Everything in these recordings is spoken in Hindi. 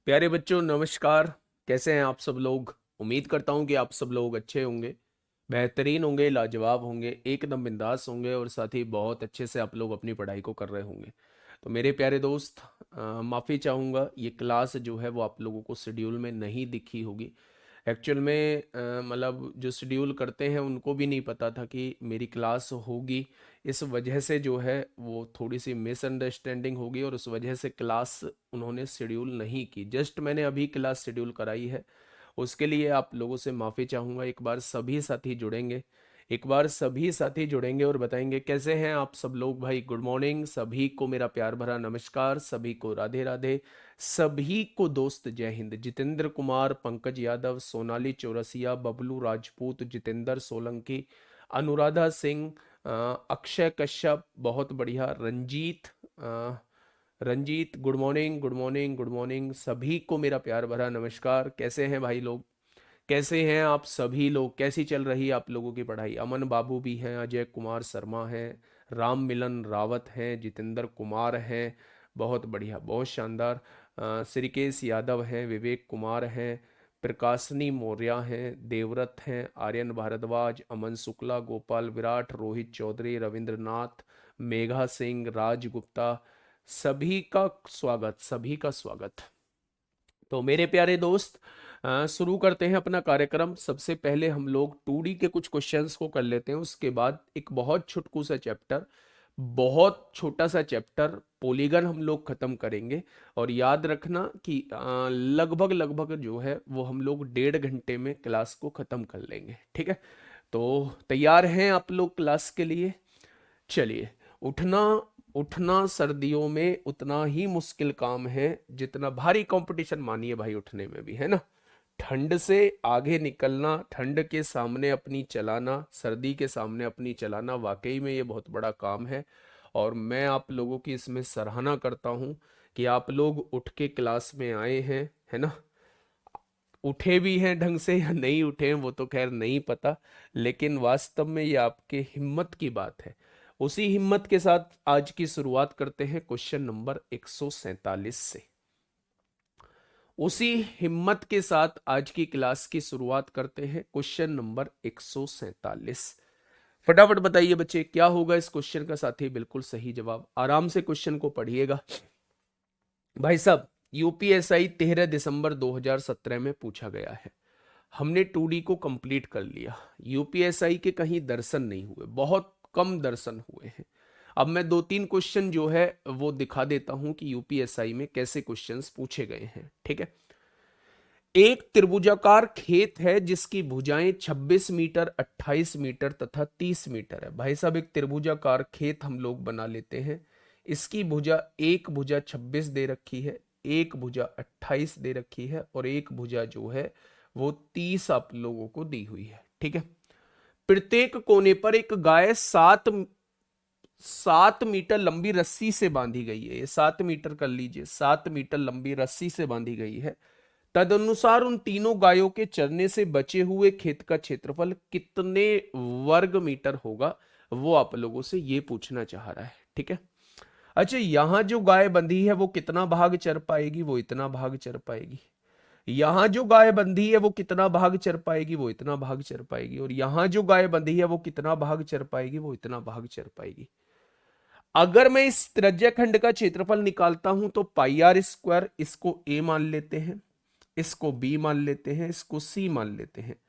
प्यारे बच्चों नमस्कार। कैसे हैं आप सब लोग। उम्मीद करता हूं कि आप सब लोग अच्छे होंगे, बेहतरीन होंगे, लाजवाब होंगे, एकदम बिंदास होंगे और साथ ही बहुत अच्छे से आप लोग अपनी पढ़ाई को कर रहे होंगे। तो मेरे प्यारे दोस्त, माफ़ी चाहूँगा, ये क्लास जो है वो आप लोगों को शेड्यूल में नहीं दिखी होगी। एक्चुअल में मतलब जो शेड्यूल करते हैं उनको भी नहीं पता था कि मेरी क्लास होगी। इस वजह से जो है वो थोड़ी सी मिसअंडरस्टैंडिंग होगी और उस वजह से क्लास उन्होंने शेड्यूल नहीं की। जस्ट मैंने अभी क्लास शेड्यूल कराई है, उसके लिए आप लोगों से माफ़ी चाहूँगा। एक बार सभी साथी जुड़ेंगे, एक बार सभी साथी जुड़ेंगे और बताएंगे कैसे हैं आप सब लोग। भाई गुड मॉर्निंग, सभी को मेरा प्यार भरा नमस्कार, सभी को राधे राधे, सभी को दोस्त जय हिंद। जितेंद्र कुमार, पंकज यादव, सोनाली चौरसिया, बबलू राजपूत, जितेंद्र सोलंकी, अनुराधा सिंह, अक्षय कश्यप, बहुत बढ़िया, Ranjit, Ranjit good morning, good morning, good morning, सभी को मेरा प्यार भरा नमस्कार। कैसे हैं भाई लोग, कैसे हैं आप सभी लोग, कैसी चल रही है आप लोगों की पढ़ाई। अमन बाबू भी हैं, अजय कुमार शर्मा हैं, राम मिलन रावत हैं, जितेंद्र कुमार हैं, बहुत बढ़िया, बहुत शानदार। श्रीकेश यादव हैं, विवेक कुमार हैं, प्रकाशनी मौर्य हैं, देवव्रत हैं, आर्यन भारद्वाज, अमन शुक्ला, गोपाल विराट, रोहित चौधरी, रविंद्रनाथ, मेघा सिंह, राज गुप्ता, सभी का स्वागत, सभी का स्वागत। तो मेरे प्यारे दोस्त, शुरू करते हैं अपना कार्यक्रम। सबसे पहले हम लोग 2D के कुछ क्वेश्चंस को कर लेते हैं, उसके बाद एक बहुत छुटकू सा चैप्टर, बहुत छोटा सा चैप्टर पॉलीगन हम लोग खत्म करेंगे। और याद रखना कि लगभग लगभग जो है वो हम लोग 1.5 घंटे में क्लास को खत्म कर लेंगे, ठीक है। तो तैयार हैं आप लोग क्लास के लिए। चलिए, उठना उठना सर्दियों में उतना ही मुश्किल काम है जितना भारी कंपटीशन मानिए भाई उठने में भी, है ना। ठंड से आगे निकलना, ठंड के सामने अपनी चलाना, सर्दी के सामने अपनी चलाना, वाकई में ये बहुत बड़ा काम है। और मैं आप लोगों की इसमें सराहना करता हूँ कि आप लोग उठ के क्लास में आए हैं, है ना। उठे भी हैं ढंग से या नहीं उठे हैं वो तो खैर नहीं पता, लेकिन वास्तव में ये आपके हिम्मत की बात है। उसी हिम्मत के साथ आज की शुरुआत करते हैं क्वेश्चन नंबर 147 से। उसी हिम्मत के साथ आज की क्लास की शुरुआत करते हैं क्वेश्चन नंबर 147। फटाफट बताइए बच्चे क्या होगा इस क्वेश्चन का। साथी बिल्कुल सही जवाब, आराम से क्वेश्चन को पढ़िएगा भाई साहब। यूपीएसआई 13 दिसंबर 2017 में पूछा गया है। हमने 2D को कंप्लीट कर लिया। यूपीएसआई के कहीं दर्शन नहीं हुए, बहुत कम दर्शन हुए हैं। अब मैं 2-3 क्वेश्चन जो है वो दिखा देता हूं कि यूपीएसआई में कैसे क्वेश्चंस पूछे गए हैं, ठीक है। एक त्रिभुजाकार खेत है जिसकी भुजाएं 26 मीटर, 28 मीटर तथा 30 मीटर है। भाई साहब, एक त्रिभुजाकार खेत हम लोग बना लेते हैं। इसकी भुजा, एक भुजा 26 दे रखी है, एक भुजा 28 दे रखी है और एक भुजा जो है वो 30 आप लोगों को दी हुई है, ठीक है। प्रत्येक कोने पर एक गाय 7 मीटर लंबी रस्सी से बांधी गई है। ये 7 मीटर कर लीजिए, 7 मीटर लंबी रस्सी से बांधी गई है। तदनुसार उन तीनों गायों के चरने से बचे हुए खेत का क्षेत्रफल कितने वर्ग मीटर होगा, वो आप लोगों से ये पूछना चाह रहा है, ठीक है। अच्छा, यहां जो गाय बंधी है वो कितना भाग चर पाएगी, वो इतना भाग चर पाएगी। यहां जो गाय बंधी है वो कितना भाग चर पाएगी, वो इतना भाग चर पाएगी। और यहां जो गाय बंधी है वो कितना भाग चर पाएगी, वो इतना भाग चर पाएगी। अगर मैं इस त्रिज्याखंड का क्षेत्रफल निकालता हूं तो पाई आर स्क्वायर, इसको ए मान लेते हैं, इसको बी मान लेते हैं, इसको सी मान लेते हैं,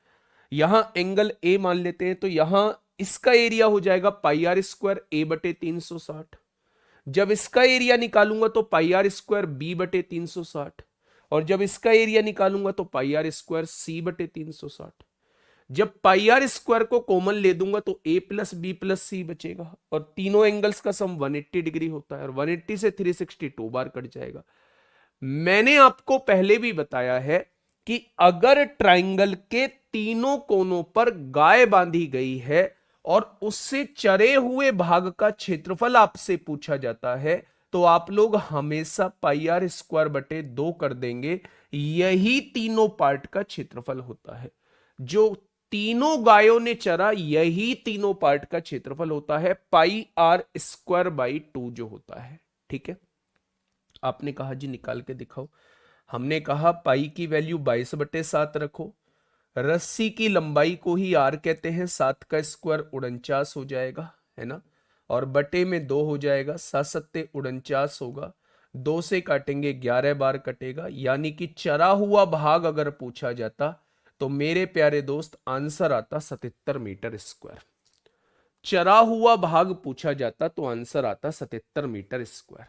यहां एंगल ए मान लेते हैं, तो यहां इसका एरिया हो जाएगा पाई आर स्क्वायर ए बटे 360। जब इसका एरिया निकालूंगा तो पाई आर स्क्वायर बी बटे 360, और जब इसका एरिया निकालूंगा तो पाई आर स्क्वायर सी बटे 360। जब पाई आर स्क्वायर को कॉमन ले दूंगा तो ए प्लस बी प्लस सी बचेगा, और तीनों एंगल्स का सम 180 डिग्री होता है, और 180 से 362 बार कट जाएगा। मैंने आपको पहले भी बताया है कि अगर ट्राइंगल के तीनों कोनों पर गाय बांधी गई है और उससे चरे हुए भाग का क्षेत्रफल आपसे पूछा जाता है तो आप लोग हमेशा पाई आर स्क्वायर बटे 2 कर देंगे। यही तीनों पार्ट का क्षेत्रफल होता है। जो तीनों गायों ने चरा, यही तीनों पार्ट का क्षेत्रफल होता है, पाई आर स्क्वायर बाई 2 जो होता है, ठीक है। आपने कहा जी निकाल के दिखाओ। हमने कहा पाई की वैल्यू 22/7 रखो, रस्सी की लंबाई को ही आर कहते हैं, 7 का स्क्वायर 49 हो जाएगा, है ना, और बटे में 2 हो जाएगा, 7 सत्ते 49 होगा, 2 से काटेंगे 11 बार कटेगा, यानी कि चरा हुआ भाग अगर पूछा जाता तो मेरे प्यारे दोस्त आंसर आता 77 मीटर स्क्वायर। चरा हुआ भाग पूछा जाता तो आंसर आता 77 मीटर स्क्वायर,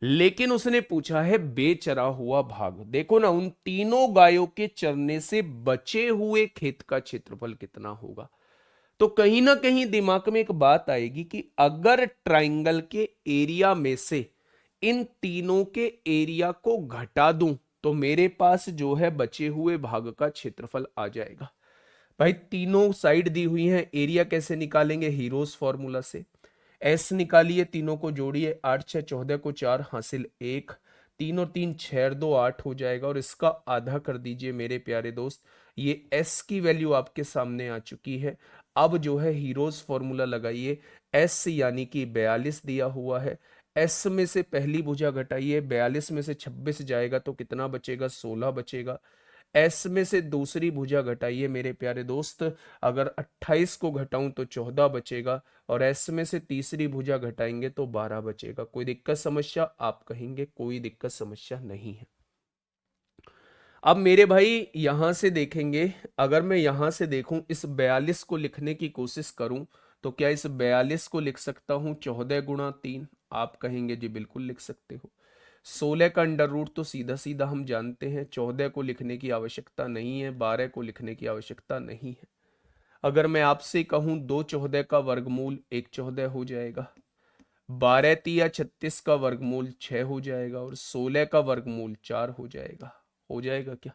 लेकिन उसने पूछा है बेचरा हुआ भाग। देखो ना, उन तीनों गायों के चरने से बचे हुए खेत का क्षेत्रफल कितना होगा। तो कहीं ना कहीं दिमाग में एक बात आएगी कि अगर ट्राइंगल के एरिया में से इन तीनों के एरिया को घटा दूं तो मेरे पास जो है बचे हुए भाग का क्षेत्रफल आ जाएगा। भाई तीनों साइड दी हुई हैं, एरिया कैसे निकालेंगे, हीरोज फॉर्मूला से। एस निकालिए, तीनों को जोड़िए, 8 6 14 को 4 हासिल 1, 3 और 3 6 और 2 8 हो जाएगा, और इसका आधा कर दीजिए मेरे प्यारे दोस्त। ये एस की वैल्यू आपके सामने आ चुकी है। अब जो है हीरोज फॉर्मूला लगाइए, एस यानी कि 42 दिया हुआ है, एस में से पहली भुजा घटाइए, 42 में से 26 जाएगा तो कितना बचेगा, 16 बचेगा। एस में से दूसरी भुजा घटाइए मेरे प्यारे दोस्त, अगर 28 को घटाऊं तो 14 बचेगा, और एस में से तीसरी भुजा घटाएंगे तो 12 बचेगा। कोई दिक्कत समस्या, आप कहेंगे कोई दिक्कत समस्या नहीं है। अब मेरे भाई यहां से देखेंगे, अगर मैं यहां से देखूं इस 42 को लिखने की कोशिश करूं तो क्या इस 42 को लिख सकता हूं 14 गुणा 3, आप कहेंगे जी बिल्कुल लिख सकते हो। 16 का अंडर रूट तो सीधा सीधा हम जानते हैं, 14 को लिखने की आवश्यकता नहीं है, 12 को लिखने की आवश्यकता नहीं है। अगर मैं आपसे कहूं 2/14 का वर्गमूल 1/14 हो जाएगा, 12 तिया 36 का वर्गमूल 6 हो जाएगा, और 16 का वर्गमूल 4 हो जाएगा। हो जाएगा क्या?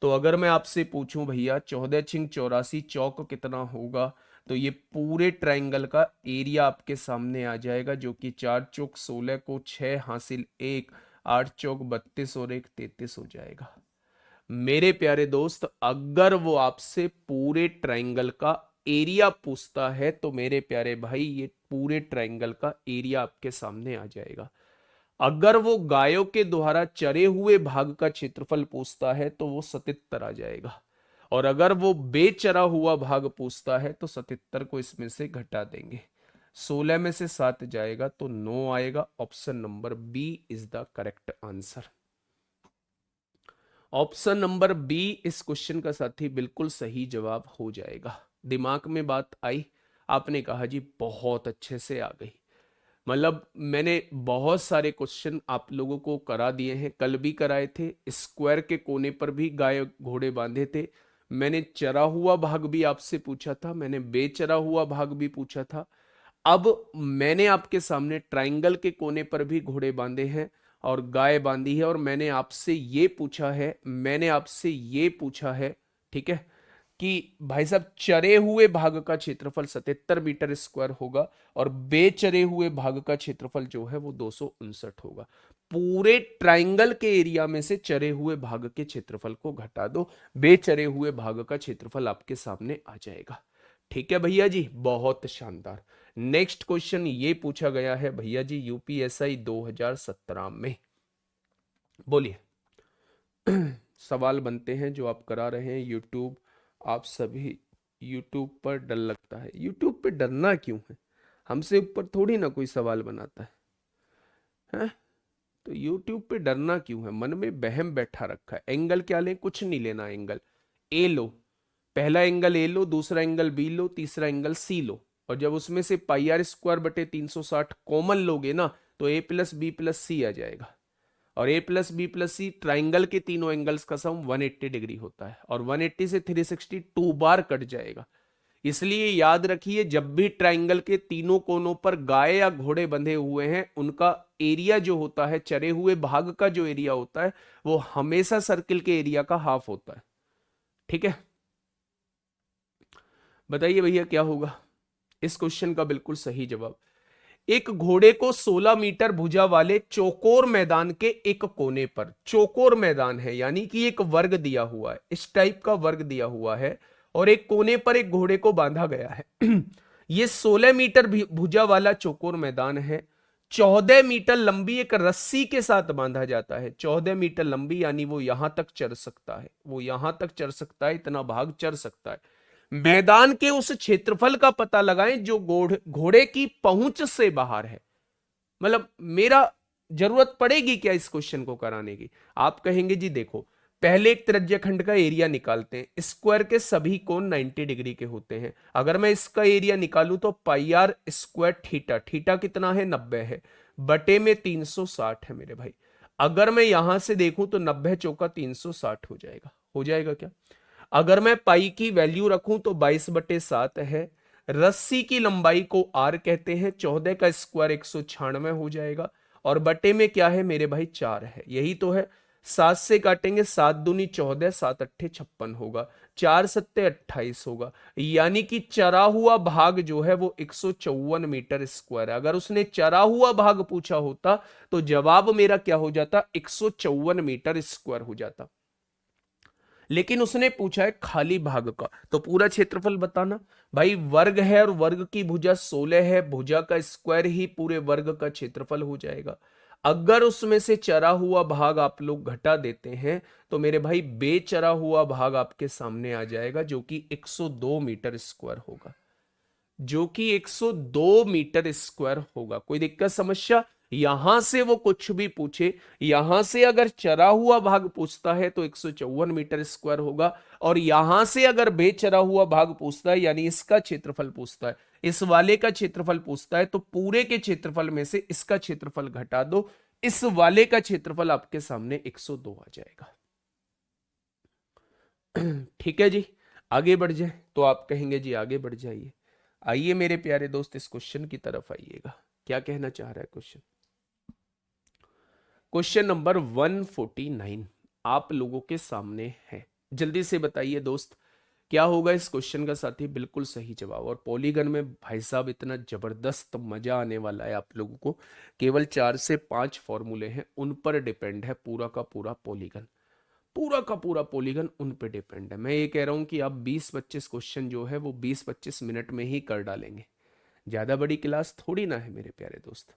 तो अगर मैं आपसे पूछूं भैया 14 छिंग 84 चौक कितना होगा, तो ये पूरे ट्राइंगल का एरिया आपके सामने आ जाएगा, जो कि 4 चौक 16 को 6 हासिल 1, 8 चौक 32 और 1 33 हो जाएगा। मेरे प्यारे दोस्त अगर वो आपसे पूरे ट्राइंगल का एरिया पूछता है तो मेरे प्यारे भाई ये पूरे ट्राइंगल का एरिया आपके सामने आ जाएगा। अगर वो गायों के द्वारा चरे हुए भाग का क्षेत्रफल पूछता है तो वो 77 आ जाएगा, और अगर वो बेचरा हुआ भाग पूछता है तो 77 को इसमें से घटा देंगे, 16 में से 7 जाएगा तो 9 आएगा। Option number B is the correct answer. Option number B इस क्वेश्चन का साथी बिल्कुल सही जवाब हो जाएगा। दिमाग में बात आई, आपने कहा जी बहुत अच्छे से आ गई। मतलब मैंने बहुत सारे क्वेश्चन आप लोगों को करा दिए हैं, कल भी कराए थे, स्क्वायर के कोने पर भी गाय घोड़े बांधे थे, मैंने चरा हुआ भाग भी आपसे पूछा था, मैंने बेचरा हुआ भाग भी पूछा था। अब मैंने आपके सामने ट्राइंगल के कोने पर भी घोड़े बांधे हैं और गाय बांधी है, और मैंने आपसे ये पूछा है, ठीक है, कि भाई साहब चरे हुए भाग का क्षेत्रफल 77 मीटर स्क्वायर होगा और बेचरे हुए भाग का क्षेत्रफल जो है वो 259 होगा। पूरे ट्राइंगल के एरिया में से चरे हुए भाग के क्षेत्रफल को घटा दो, बेचरे हुए भाग का क्षेत्रफल आपके सामने आ जाएगा। ठीक है भैया जी, बहुत शानदार। नेक्स्ट क्वेश्चन ये पूछा गया है भैया जी यूपीएसआई 2017 में, बोलिए। सवाल बनते हैं जो आप करा रहे हैं यूट्यूब, आप सभी यूट्यूब पर डर लगता है, यूट्यूब पे डरना क्यों है, हमसे ऊपर थोड़ी ना कोई सवाल बनाता है? तो यूट्यूब पे डरना क्यों है, मन में बहम बैठा रखा है। एंगल क्या लें, कुछ नहीं लेना, एंगल ए लो, पहला एंगल ए लो, दूसरा एंगल बी लो, तीसरा एंगल सी लो, और जब उसमें से पाई आर स्क्वायर बटे 360 कॉमन लोगे ना तो A plus B plus C आ जाएगा, और A plus B plus C triangle के तीनों एंगल्स का सम 180 डिग्री होता है, और 180 से 360 2 बार कट जाएगा। इसलिए याद रखिए जब भी ट्राइंगल के तीनों कोनों पर गाय या घोड़े बंधे हुए हैं उनका एरिया जो होता है, चरे हुए भाग का जो एरिया होता है वो हमेशा सर्किल के एरिया का हाफ होता है। ठीक है, बताइए भैया क्या होगा इस क्वेश्चन का बिल्कुल सही जवाब। एक घोड़े को 16 मीटर भुजा वाले चौकोर मैदान के एक कोने पर, चौकोर मैदान है यानी कि एक वर्ग दिया हुआ है, इस टाइप का वर्ग दिया हुआ है, और एक कोने पर एक घोड़े को बांधा गया है। ये 16 मीटर भुजा वाला चौकोर मैदान है, 14 मीटर लंबी एक रस्सी के साथ बांधा जाता है। 14 मीटर लंबी, यानी वो यहां तक चढ़ सकता है, वो यहां तक चढ़ सकता है, इतना भाग चढ़ सकता है। मैदान के उस क्षेत्रफल का पता लगाएं जो घोड़े की पहुंच से बाहर है। मतलब मेरा जरूरत पड़ेगी क्या इस क्वेश्चन को कराने की? आप कहेंगे जी देखो, पहले एक त्रिज्यखंड का एरिया निकालते हैं। स्क्वायर के सभी कोण 90 डिग्री के होते हैं। अगर मैं इसका एरिया निकालूं तो पाई आर स्क्वायर थीटा, थीटा कितना है 90 है, बटे में 360 है मेरे भाई। अगर मैं यहां से देखूं तो 90 चौका 360 हो जाएगा। हो जाएगा क्या? अगर मैं पाई की वैल्यू रखूं तो 22/7 है। रस्सी की लंबाई को आर कहते हैं। 14 का स्क्वायर 196 हो जाएगा, और बटे में क्या है मेरे भाई 4 है, यही तो है। 7 से काटेंगे, 7 दूनी 14, 7 अट्ठे 56 होगा, 4 सत्ते 28 होगा। यानी कि चरा हुआ भाग जो है वो 154 मीटर स्क्वायर है। अगर उसने चरा हुआ भाग पूछा होता तो जवाब मेरा क्या हो जाता? 154 मीटर स्क्वायर हो जाता। लेकिन उसने पूछा है खाली भाग का, तो पूरा क्षेत्रफल बताना। भाई वर्ग है और वर्ग की भुजा 16 है, भुजा का स्क्वायर ही पूरे वर्ग का क्षेत्रफल हो जाएगा। अगर उसमें से चरा हुआ भाग आप लोग घटा देते हैं तो मेरे भाई बेचरा हुआ भाग आपके सामने आ जाएगा, जो कि 102 मीटर स्क्वायर होगा, जो कि 102 मीटर स्क्वायर होगा। कोई दिक्कत समस्या? यहां से वो कुछ भी पूछे, यहां से अगर चरा हुआ भाग पूछता है तो 154 मीटर स्क्वायर होगा, और यहां से अगर बेचरा हुआ भाग पूछता है, यानी इसका क्षेत्रफल पूछता है, इस वाले का क्षेत्रफल पूछता है, तो पूरे के क्षेत्रफल में से इसका क्षेत्रफल घटा दो, इस वाले का क्षेत्रफल आपके सामने 102 आ जाएगा। ठीक है जी, आगे बढ़ जाए तो आप कहेंगे जी आगे बढ़ जाइए। आइए मेरे प्यारे दोस्त, इस क्वेश्चन की तरफ आइएगा। क्या कहना चाह रहा है क्वेश्चन? क्वेश्चन नंबर 149 आप लोगों के सामने है। जल्दी से बताइए दोस्त, क्या होगा इस क्वेश्चन का? साथी बिल्कुल सही जवाब। और पॉलीगन में भाई साहब इतना जबरदस्त मजा आने वाला है आप लोगों को। केवल 4 से 5 फॉर्मूले हैं, उन पर डिपेंड है पूरा का पूरा पॉलीगन। पूरा का पूरा पॉलीगन उन पे डिपेंड है। मैं ये कह रहा हूं कि आप 20-25 क्वेश्चन जो है वो 20-25 मिनट में ही कर डालेंगे। ज्यादा बड़ी क्लास थोड़ी ना है मेरे प्यारे दोस्त।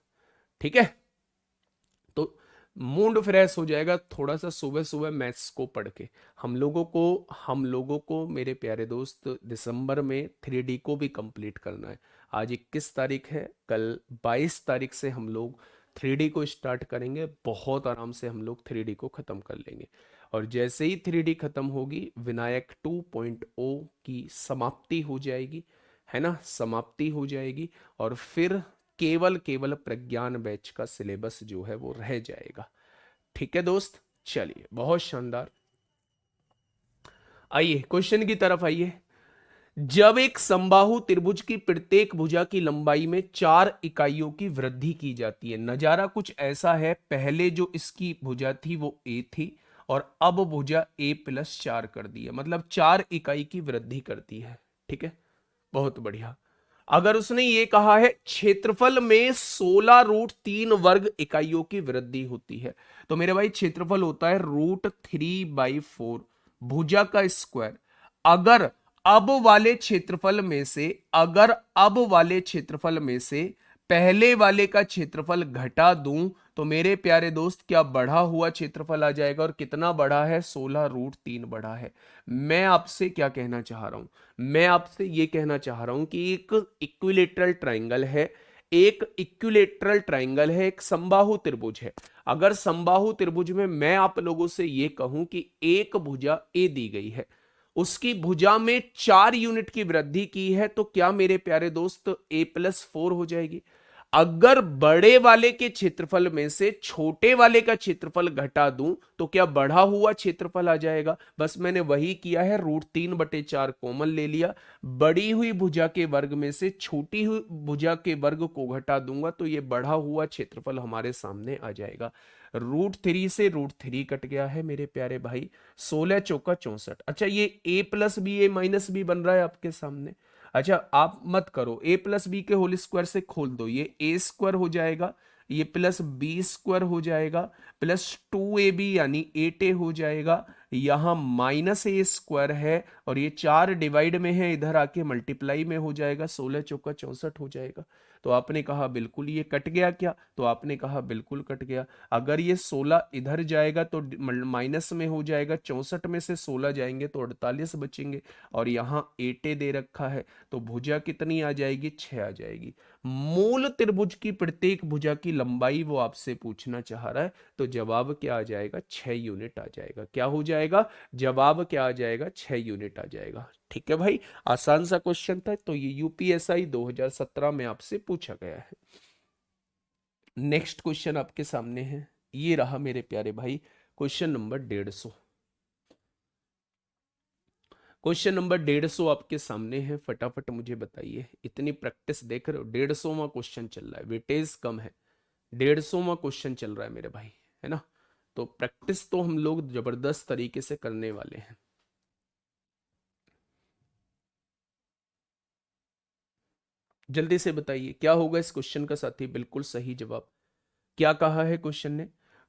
ठीक है, तो मूड फ्रेश हो जाएगा थोड़ा सा सुबह सुबह मैथ्स को पढ़ के। हम लोगों को मेरे प्यारे दोस्त दिसंबर में 3D को भी कंप्लीट करना है। आज 21 तारीख है, कल 22 तारीख से हम लोग 3D को स्टार्ट करेंगे। बहुत आराम से हम लोग 3D को ख़त्म कर लेंगे, और जैसे ही 3D ख़त्म होगी विनायक 2.0 की समाप्ति हो जाएगी, है ना, समाप्ति हो जाएगी। और फिर केवल केवल प्रज्ञान बैच का सिलेबस जो है वो रह जाएगा। ठीक है दोस्त, चलिए बहुत शानदार। आइए क्वेश्चन की तरफ आइए। जब एक समबाहु त्रिभुज की प्रत्येक भुजा की लंबाई में 4 इकाइयों की वृद्धि की जाती है। नजारा कुछ ऐसा है, पहले जो इसकी भुजा थी वो ए थी, और अब भुजा a+4 कर दी है, मतलब 4 इकाई की वृद्धि करती है। ठीक है, बहुत बढ़िया। अगर उसने ये कहा है क्षेत्रफल में 16√3 इकाइयों की वृद्धि होती है, तो मेरे भाई क्षेत्रफल होता है √3/4 भुजा का स्क्वायर। अगर अब वाले क्षेत्रफल में से पहले वाले का क्षेत्रफल घटा दूं तो मेरे प्यारे दोस्त क्या बढ़ा हुआ क्षेत्रफल आ जाएगा। और कितना बढ़ा है? 16√3 बढ़ा है। मैं आपसे क्या कहना चाह रहा हूं? मैं आपसे यह कहना चाह रहा हूं कि एक इक्विलेटरल ट्राइंगल है, एक समबाहु त्रिभुज है। अगर समबाहु त्रिभुज में मैं आप लोगों से यह कहूं कि एक भुजा ए दी गई है, उसकी भुजा में 4 यूनिट की वृद्धि की है, तो क्या मेरे प्यारे दोस्त a+4 हो जाएगी? अगर बड़े वाले के क्षेत्रफल में से छोटे वाले का क्षेत्रफल घटा दूं तो क्या बढ़ा हुआ क्षेत्रफल आ जाएगा? बस मैंने वही किया है, √3/4 कॉमन ले लिया, बड़ी हुई भुजा के वर्ग में से छोटी हुई भुजा के वर्ग को घटा दूंगा तो ये बढ़ा हुआ क्षेत्रफल हमारे सामने आ जाएगा। √3 से √3 कट गया है मेरे प्यारे भाई, 16 चौका 64। अच्छा, ये a+b a-b बन रहा है आपके सामने। अच्छा आप मत करो, a+b के होल स्क्वायर से खोल दो, ये a² हो जाएगा, ये +b² हो जाएगा, +2ab यानी 8a हो जाएगा, यहां -a² है, और ये 4 डिवाइड में है, इधर आके मल्टीप्लाई में हो जाएगा, 16 चौका 64 हो जाएगा। तो आपने कहा बिल्कुल ये कट गया क्या, तो आपने कहा बिल्कुल कट गया। अगर ये 16 इधर जाएगा तो माइनस में हो जाएगा, 64 में से 16 जाएंगे तो 48 बचेंगे, और यहाँ 8 दे रखा है, तो भुजा कितनी आ जाएगी, 6 आ जाएगी। मूल त्रिभुज की प्रत्येक भुजा की लंबाई वो आपसे पूछना चाह रहा है, तो जवाब क्या आ जाएगा, 6 यूनिट आ जाएगा। क्या हो जाएगा, जवाब क्या आ जाएगा, 6 यूनिट आ जाएगा। ठीक है भाई, आसान सा क्वेश्चन था, तो ये यूपीएसआई 2017 में आपसे पूछा गया है। नेक्स्ट क्वेश्चन आपके सामने है, ये रहा मेरे प्यारे भाई क्वेश्चन नंबर 150। क्वेश्चन नंबर 150 आपके सामने है, फटाफट मुझे बताइए। इतनी प्रैक्टिस देख रहे हो, 150वां क्वेश्चन चल रहा है, वेटेज कम है, 150वां क्वेश्चन चल रहा है मेरे भाई, है ना। तो प्रैक्टिस तो हम लोग जबरदस्त तरीके से करने वाले हैं। जल्दी से बताइए क्या होगा इस क्वेश्चन का साथी, बिल्कुल सही जवाब। क्या कहा है क्वेश्चन ने,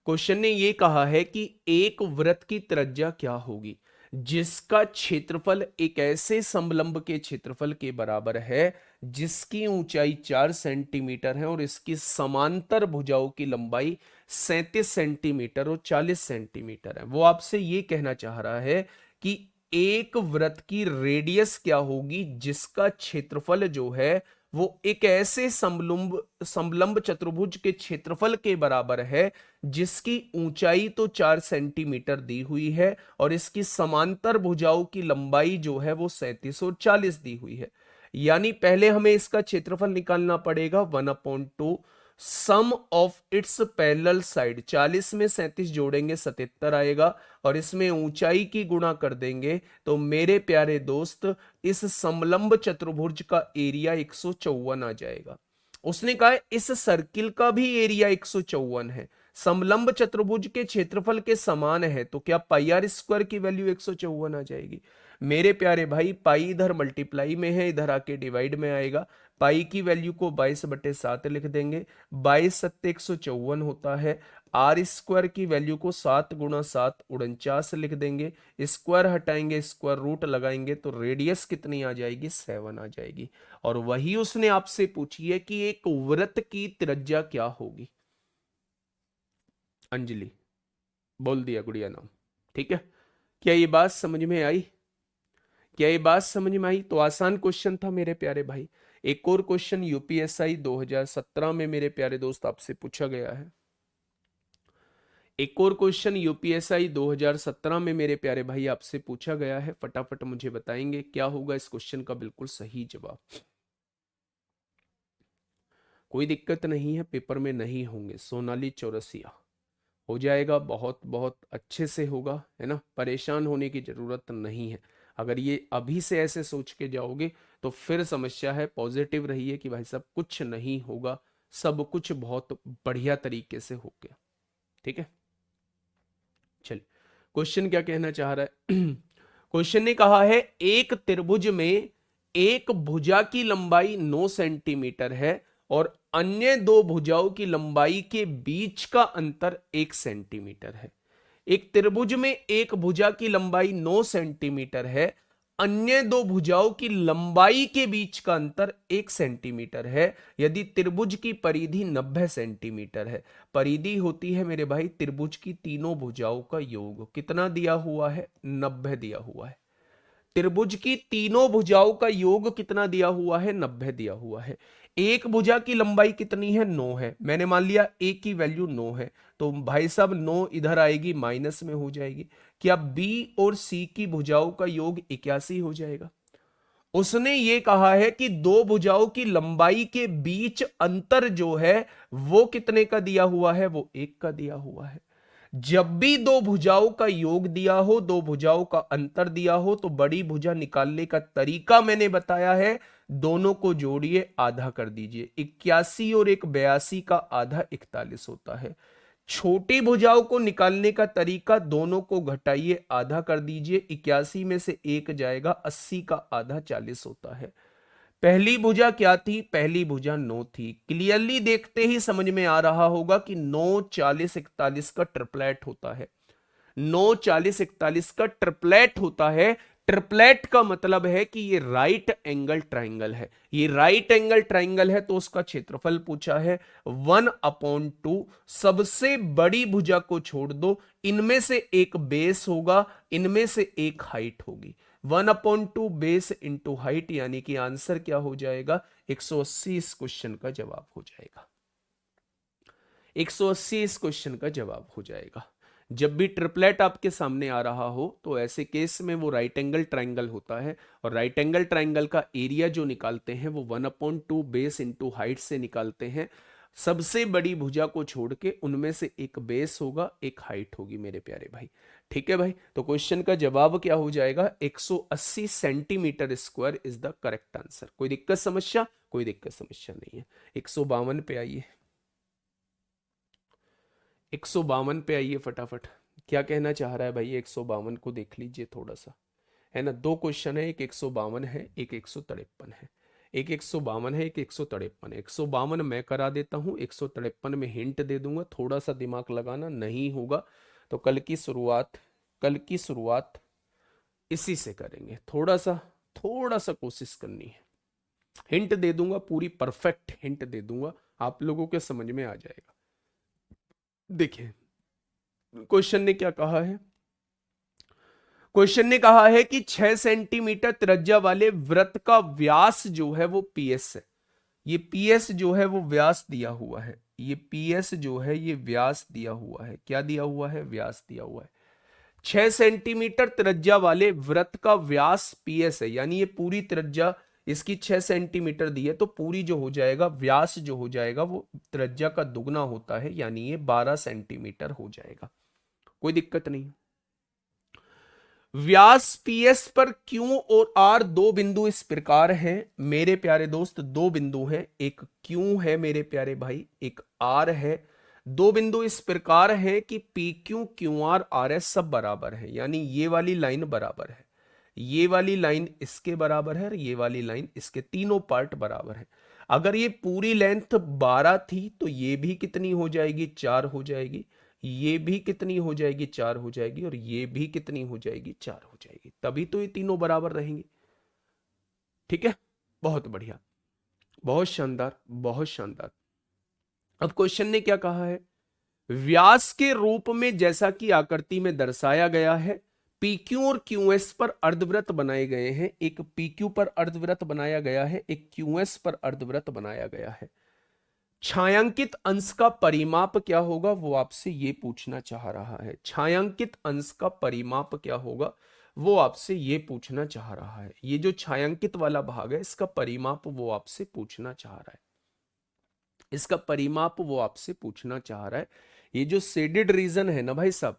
क्वेश्चन ने ये कहा है कि एक वृत्त की त्रिज्या क्या होगी जिसका क्षेत्रफल एक ऐसे समलंब के क्षेत्रफल के बराबर है जिसकी ऊंचाई 4 सेंटीमीटर है और इसकी समांतर भुजाओं की लंबाई 37 सेंटीमीटर और 40 सेंटीमीटर है। वो आपसे ये कहना चाह रहा है कि एक वृत्त की रेडियस क्या होगी जिसका क्षेत्रफल जो है वो एक ऐसे समलंब समलंब चतुर्भुज के क्षेत्रफल के बराबर है जिसकी ऊंचाई तो 4 सेंटीमीटर दी हुई है और इसकी समांतर भुजाओं की लंबाई जो है वो 37 और 40 दी हुई है। यानी पहले हमें इसका क्षेत्रफल निकालना पड़ेगा 1/2 सम ऑफ इट्स पैरेलल साइड, 40 में 37 जोड़ेंगे 77 आएगा, और इसमें ऊंचाई की गुणा कर देंगे तो मेरे प्यारे दोस्त इस समलंब चतुर्भुज का एरिया 154 आ जाएगा। उसने कहा इस सर्किल का भी एरिया 154 है, समलंब चतुर्भुज के क्षेत्रफल के समान है, तो क्या पाई आर स्क्वायर की वैल्यू 154 आ जाएगी। मेरे प्यारे भाई पाई इधर मल्टीप्लाई में है, इधर आके डिवाइड में आएगा। पाई की वैल्यू को 22/7 लिख देंगे, 22 154 होता है। आर स्क्वायर की वैल्यू को 7 × 7 49 लिख देंगे, स्क्वायर हटाएंगे, स्क्वायर रूट लगाएंगे तो रेडियस कितनी आ जाएगी, 7 आ जाएगी। और वही उसने आपसे पूछी है कि एक वृत्त की त्रिज्या क्या होगी। अंजलि बोल दिया गुड़िया नाम, ठीक है। क्या ये बात समझ में आई, क्या ये बात समझ में आई। तो आसान क्वेश्चन था मेरे प्यारे भाई। एक और क्वेश्चन यूपीएसआई 2017 में मेरे प्यारे दोस्त आपसे पूछा गया है। एक और क्वेश्चन यूपीएसआई 2017 में मेरे प्यारे भाई आपसे पूछा गया है, फटाफट मुझे बताएंगे क्या होगा इस क्वेश्चन का बिल्कुल सही जवाब। कोई दिक्कत नहीं है, पेपर में नहीं होंगे, सोनाली चौरसिया हो जाएगा, बहुत बहुत अच्छे से होगा, है ना, परेशान होने की जरूरत नहीं है। अगर ये अभी से ऐसे सोच के जाओगे तो फिर समस्या है। पॉजिटिव रहिए कि भाई साहब कुछ नहीं होगा, सब कुछ बहुत बढ़िया तरीके से हो गया, ठीक है। चलिए क्वेश्चन क्या कहना चाह रहा है क्वेश्चन ने कहा है एक त्रिभुज में एक भुजा की लंबाई 9 सेंटीमीटर है और अन्य दो भुजाओं की लंबाई के बीच का अंतर 1 सेंटीमीटर है। एक त्रिभुज में एक भुजा की लंबाई 9 सेंटीमीटर है, अन्य दो भुजाओं की लंबाई के बीच का अंतर 1 सेंटीमीटर है यदि त्रिभुज की परिधि 90 सेंटीमीटर है। परिधि होती है मेरे भाई त्रिभुज की तीनों भुजाओं का योग, कितना दिया हुआ है, 90 दिया हुआ है। त्रिभुज की तीनों भुजाओं का योग कितना दिया हुआ है, 90 दिया हुआ है। एक भुजा की लंबाई कितनी है, 9 है, मैंने मान लिया ए की वैल्यू 9 है, तो भाई साहब 9 इधर आएगी माइनस में हो जाएगी। क्या बी और सी की भुजाओं का योग 81 हो जाएगा। उसने ये कहा है कि दो भुजाओं की लंबाई के बीच अंतर जो है वो कितने का दिया हुआ है, वो 1 का दिया हुआ है। जब भी दो भुजाओं का योग दिया हो, दो भुजाओं का अंतर दिया हो, तो बड़ी भुजा निकालने का तरीका मैंने बताया है, दोनों को जोड़िए आधा कर दीजिए, 81 और एक 82 का आधा 41 होता है। छोटी भुजाओं को निकालने का तरीका, दोनों को घटाइए आधा कर दीजिए, 81 में से 1 जाएगा, 80 का आधा 40 होता है। पहली भुजा क्या थी, पहली भुजा 9 थी। क्लियरली देखते ही समझ में आ रहा होगा कि 9 40 41 का ट्रिपलेट होता है, 9 40 41 का ट्रिपलेट होता है। ट्रिपलेट का मतलब है कि ये राइट एंगल ट्राइंगल है, ये राइट एंगल ट्राइंगल है तो उसका क्षेत्रफल पूछा है 1/2। सबसे बड़ी भुजा को छोड़ दो, इनमें से एक बेस होगा, इनमें से एक हाइट होगी। 1/2 बेस इंटू हाइट, यानी कि आंसर क्या हो जाएगा 180। इस क्वेश्चन का जवाब हो जाएगा 180। इस क्वेश्चन का जवाब हो जाएगा। जब भी ट्रिपलेट आपके सामने आ रहा हो तो ऐसे केस में वो राइट एंगल ट्राइंगल होता है, और राइट एंगल ट्राइंगल का एरिया जो निकालते हैं वो 1/2 बेस इंटू हाइट से निकालते हैं। सबसे बड़ी भुजा को छोड़ के उनमें से एक बेस होगा, एक हाइट होगी मेरे प्यारे भाई। ठीक है भाई, तो क्वेश्चन का जवाब क्या हो जाएगा 180 centimetre square is the correct answer. कोई दिक्कत समस्या? कोई दिक्कत समस्या नहीं है। 152 पे आइए, 152 पे आइए फटाफट। क्या कहना चाह रहा है भाई? 152 को देख लीजिए थोड़ा सा, है ना। दो क्वेश्चन है, एक 152 है, एक 153 है। एक 152 है, एक 153 है। 152 मैं करा देता हूँ, 153 में हिंट दे दूंगा, थोड़ा सा दिमाग लगाना, नहीं होगा तो कल की शुरुआत इसी से करेंगे। थोड़ा सा कोशिश करनी है। हिंट दे दूंगा, पूरी परफेक्ट हिंट दे दूंगा, आप लोगों के समझ में आ जाएगा। देखिए क्वेश्चन ने क्या कहा है, क्वेश्चन ने कहा है कि 6 सेंटीमीटर त्रिज्या वाले वृत्त का व्यास जो है वो पीएस है। ये पीएस जो है वो व्यास दिया हुआ है, ये पीएस जो है ये व्यास दिया हुआ है। क्या दिया हुआ है? व्यास दिया हुआ है। 6 सेंटीमीटर त्रिज्या वाले वृत्त का व्यास पीएस है, यानी ये पूरी त्रिज्या इसकी 6 सेंटीमीटर दी है, तो पूरी जो हो जाएगा व्यास जो हो जाएगा वो त्रिज्या का दुगना होता है, यानी ये 12 सेंटीमीटर हो जाएगा। कोई दिक्कत नहीं। व्यास पीएस पर क्यू और आर दो बिंदु इस प्रकार हैं मेरे प्यारे दोस्त, दो बिंदु हैं, एक क्यू है मेरे प्यारे भाई, एक आर है। दो बिंदु इस प्रकार हैं कि P Q Q R R S सब बराबर है, यानी ये वाली लाइन बराबर है, ये वाली लाइन इसके बराबर है और ये वाली लाइन इसके, तीनों पार्ट बराबर है। अगर ये पूरी लेंथ 12 थी तो ये भी कितनी हो जाएगी? 4 हो जाएगी। ये भी कितनी हो जाएगी? 4 हो जाएगी। और ये भी कितनी हो जाएगी? 4 हो जाएगी। तभी तो ये तीनों बराबर रहेंगे। ठीक है, बहुत बढ़िया, बहुत शानदार, बहुत शानदार। अब क्वेश्चन ने क्या कहा है? व्यास के रूप में जैसा कि आकृति में दर्शाया गया है, PQ और QS पर अर्धवृत्त बनाए गए हैं। एक PQ पर अर्धवृत्त बनाया गया है, एक QS पर अर्धवृत्त बनाया गया है। छायांकित अंश का परिमाप क्या होगा वो आपसे ये पूछना चाह रहा है। छायांकित अंश का परिमाप क्या होगा वो आपसे ये पूछना चाह रहा है। ये जो छायांकित वाला भाग है इसका परिमाप वो आपसे पूछना चाह रहा है, इसका परिमाप वो आपसे पूछना चाह रहा है। ये जो शेडेड रीजन है ना भाई साहब,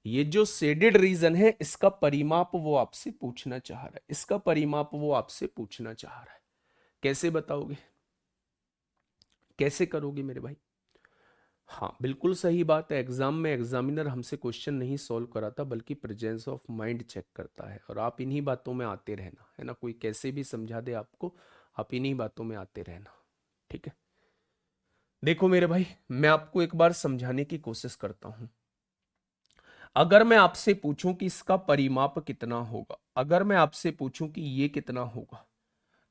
ये जो शेडेड रीजन है इसका परिमाप वो आपसे पूछना चाह रहा है, इसका परिमाप वो आपसे पूछना चाह रहा है। कैसे बताओगे, कैसे करोगे मेरे भाई? हाँ बिल्कुल सही बात है। एग्जाम में एग्जामिनर हमसे क्वेश्चन नहीं सॉल्व कराता बल्कि प्रेजेंस ऑफ माइंड चेक करता है, और आप इन्हीं बातों में आते रहना, है ना। कोई कैसे भी समझा दे आपको, आप इन्हीं बातों में आते रहना। ठीक है, देखो मेरे भाई, मैं आपको एक बार समझाने की कोशिश करता हूं। अगर मैं आपसे पूछूं कि इसका परिमाप कितना होगा, अगर मैं आपसे पूछूं कि ये कितना होगा,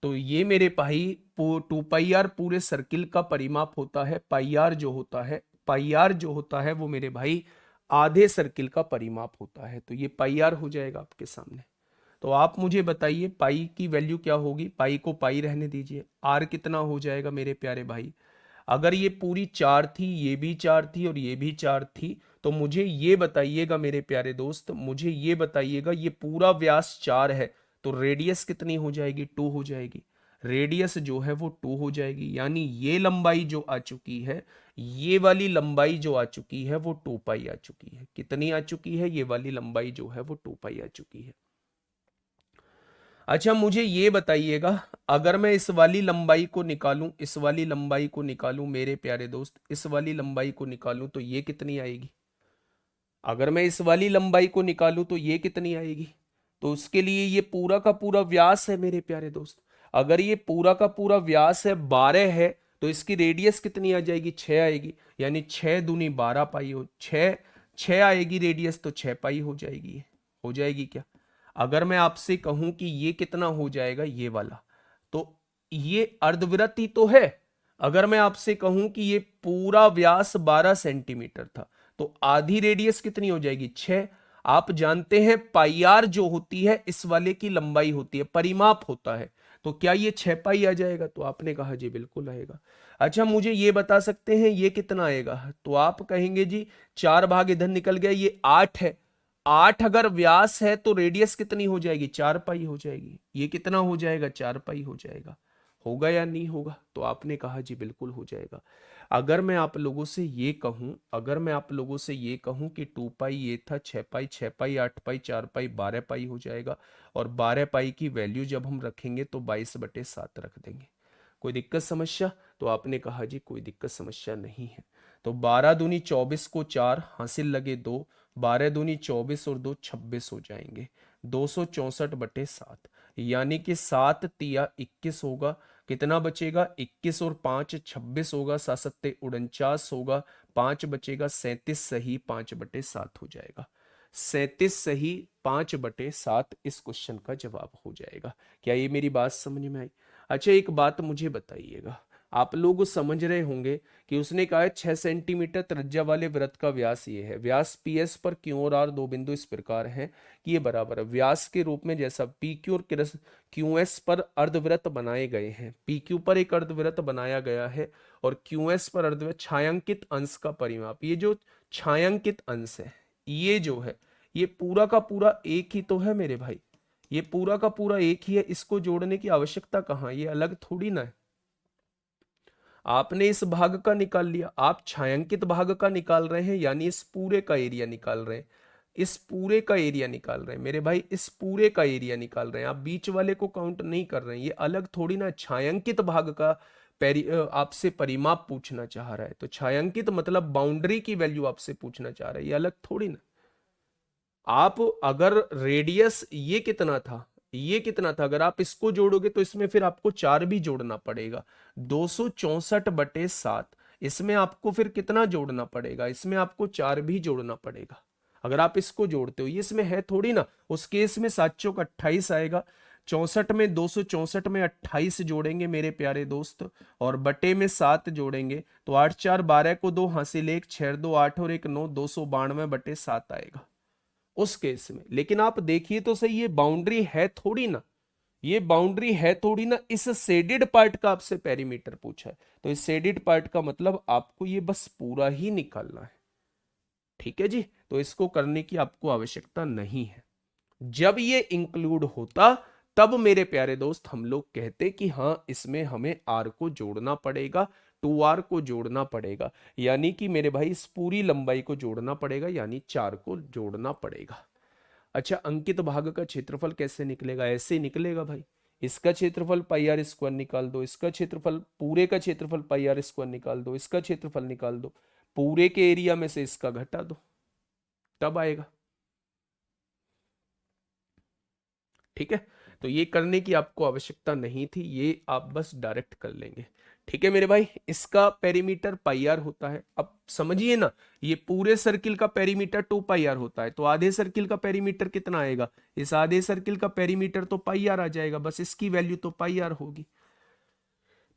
तो ये मेरे भाई 2πr पूरे सर्किल का परिमाप होता है। पाई आर जो होता है वो मेरे भाई आधे सर्किल का परिमाप होता है। तो ये पाई हो जाएगा आपके सामने। तो आप मुझे बताइए पाई की वैल्यू क्या होगी? पाई को पाई रहने दीजिए। आर कितना हो जाएगा मेरे प्यारे भाई? अगर ये पूरी 4 थी, ये भी 4 थी और ये भी 4 थी, तो मुझे ये बताइएगा मेरे प्यारे दोस्त, मुझे ये बताइएगा ये पूरा व्यास 4 है तो रेडियस कितनी हो जाएगी? 2 हो जाएगी। रेडियस जो है वो 2 हो जाएगी, यानी ये लंबाई जो आ चुकी है, ये वाली लंबाई जो आ चुकी है वो 2π आ चुकी है। कितनी आ चुकी है? ये वाली लंबाई जो है वो 2π आ चुकी है। अच्छा मुझे ये बताइएगा, अगर मैं इस वाली लंबाई को निकालूं, इस वाली लंबाई को निकालूं मेरे प्यारे दोस्त, इस वाली लंबाई को निकालूं तो ये कितनी आएगी? अगर मैं इस वाली लंबाई को निकालूं तो ये कितनी आएगी? तो उसके लिए ये पूरा का पूरा व्यास है मेरे प्यारे दोस्त। अगर ये पूरा का पूरा व्यास है 12 है तो इसकी रेडियस कितनी आ जाएगी? 6 आएगी, यानी 6 दूनी 12 पाई हो, 6 आएगी रेडियस तो 6 पाई हो जाएगी। हो जाएगी क्या? अगर मैं आपसे कहूं कि ये कितना हो जाएगा ये वाला, तो ये अर्धवृत्त ही तो है। अगर मैं आपसे कहूं कि ये पूरा व्यास 12 सेंटीमीटर था, तो आधी रेडियस कितनी हो जाएगी 6। आप जानते हैं पाई आर जो होती है इस वाले की लंबाई होती है, परिमाप होता है, तो क्या ये 6 पाई आ जाएगा? तो आपने कहा जी बिल्कुल आएगा। अच्छा मुझे ये बता सकते हैं ये कितना आएगा? तो आप कहेंगे जी 4 भाग इधर निकल गया, ये 8 है। 8 अगर व्यास है तो रेडियस कितनी हो जाएगी? 4 पाई हो जाएगी। ये कितना हो जाएगा? 4 पाई हो जाएगा। होगा या नहीं होगा? तो आपने कहा जी बिल्कुल हो जाएगा। अगर मैं आप लोगों से ये कहूं, अगर मैं आप लोगों से ये कहूं कि 2 पाई ये था, 6 पाई, 6 पाई, 8 पाई, 4 पाई, 12 पाई हो जाएगा। और 12 पाई की वैल्यू जब हम रखेंगे तो 22/7 रख देंगे। कोई दिक्कत समस्या? तो आपने कहा जी कोई दिक्कत समस्या नहीं है। तो 12 दूनी 24 को 4 हासिल लगे 2, 12 दूनी 24 और 2 26 हो जाएंगे, 264/7। यानी कि 7 तिया 21 होगा। कितना बचेगा? 21 और 5 26 होगा, 7 सत्ते 49 होगा, 5 बचेगा 37 सही 5/7 हो जाएगा। 37 सही 5/7 इस क्वेश्चन का जवाब हो जाएगा। क्या ये मेरी बात समझ में आई? अच्छा एक बात मुझे बताइएगा, आप लोग समझ रहे होंगे कि उसने कहा है 6 सेंटीमीटर त्रिज्या वाले वृत्त का व्यास ये है, व्यास पी एस पर क्यू और आर दो बिंदु इस प्रकार हैं कि ये बराबर है। व्यास के रूप में जैसा पी क्यू और क्यू एस पर अर्धवृत्त बनाए गए हैं, पी क्यू पर एक अर्धवृत्त बनाया गया है और क्यू एस पर अर्धवृत्त, छायांकित अंश का परिमाप, ये जो छायांकित अंश है ये जो है ये पूरा का पूरा एक ही तो है मेरे भाई, ये पूरा का पूरा एक ही है। इसको जोड़ने की आवश्यकता कहाँ, ये अलग थोड़ी ना है। आपने इस भाग का निकाल लिया, आप छायांकित भाग का निकाल रहे हैं, यानी इस पूरे का एरिया निकाल रहे हैं, इस पूरे का एरिया निकाल रहे हैं मेरे भाई, इस पूरे का एरिया निकाल रहे हैं। आप बीच वाले को काउंट नहीं कर रहे हैं, ये अलग थोड़ी ना। छायांकित भाग का आपसे परिमाप पूछना चाह रहा है, तो छायांकित मतलब बाउंड्री की वैल्यू आपसे पूछना चाह रहा है, ये अलग थोड़ी ना। आप अगर रेडियस ये कितना था, ये कितना था, अगर आप इसको जोड़ोगे तो इसमें फिर आपको 4 भी जोड़ना पड़ेगा, 264/7। इसमें आपको फिर कितना जोड़ना पड़ेगा? इसमें आपको 4 भी जोड़ना पड़ेगा अगर आप इसको जोड़ते हो। ये इसमें है थोड़ी ना। उस केस में 7 चौक 28 आएगा, 64 में 264 में 28 जोड़ेंगे मेरे प्यारे दोस्त, और बटे में 7 जोड़ेंगे तो 8 4 12 को 2 हासिल 1, 6 2 8 और 1 9, 292/7 आएगा उस केस में। लेकिन आप देखिए तो सही, ये बाउंड्री है थोड़ी ना, ये बाउंड्री है थोड़ी ना। इस शेडेड पार्ट का आपसे पेरीमीटर पूछा है, तो इस शेडेड पार्ट का मतलब आपको ये बस पूरा ही निकालना है। ठीक है जी, तो इसको करने की आपको आवश्यकता नहीं है। जब ये इंक्लूड होता तब मेरे प्यारे दोस्त हम लोग कहते कि हाँ इसमें हमें आर को जोड़ना पड़ेगा, 2r को जोड़ना पड़ेगा, यानी कि मेरे भाई इस पूरी लंबाई को जोड़ना पड़ेगा, यानी 4 को जोड़ना पड़ेगा। अच्छा अंकित भाग का क्षेत्रफल कैसे निकलेगा? ऐसे निकलेगा भाई, इसका क्षेत्रफल पाई आर स्क्वायर निकाल दो, इसका क्षेत्रफल, पूरे का क्षेत्रफल पाई आर स्क्वायर निकाल दो, इसका क्षेत्रफल निकाल दो, पूरे के एरिया में से इसका घटा दो, तब आएगा। ठीक है, तो ये करने की आपको आवश्यकता नहीं थी, ये आप बस डायरेक्ट कर लेंगे। ठीक है मेरे भाई, इसका पेरीमीटर पाई आर होता है। अब समझिए ना, ये पूरे सर्किल का पेरीमीटर 2 पाई आर होता है, तो आधे सर्किल का पेरीमीटर कितना आएगा? इस आधे सर्किल का पेरीमीटर तो पाई आर आ जाएगा, बस इसकी वैल्यू तो पाई आर होगी।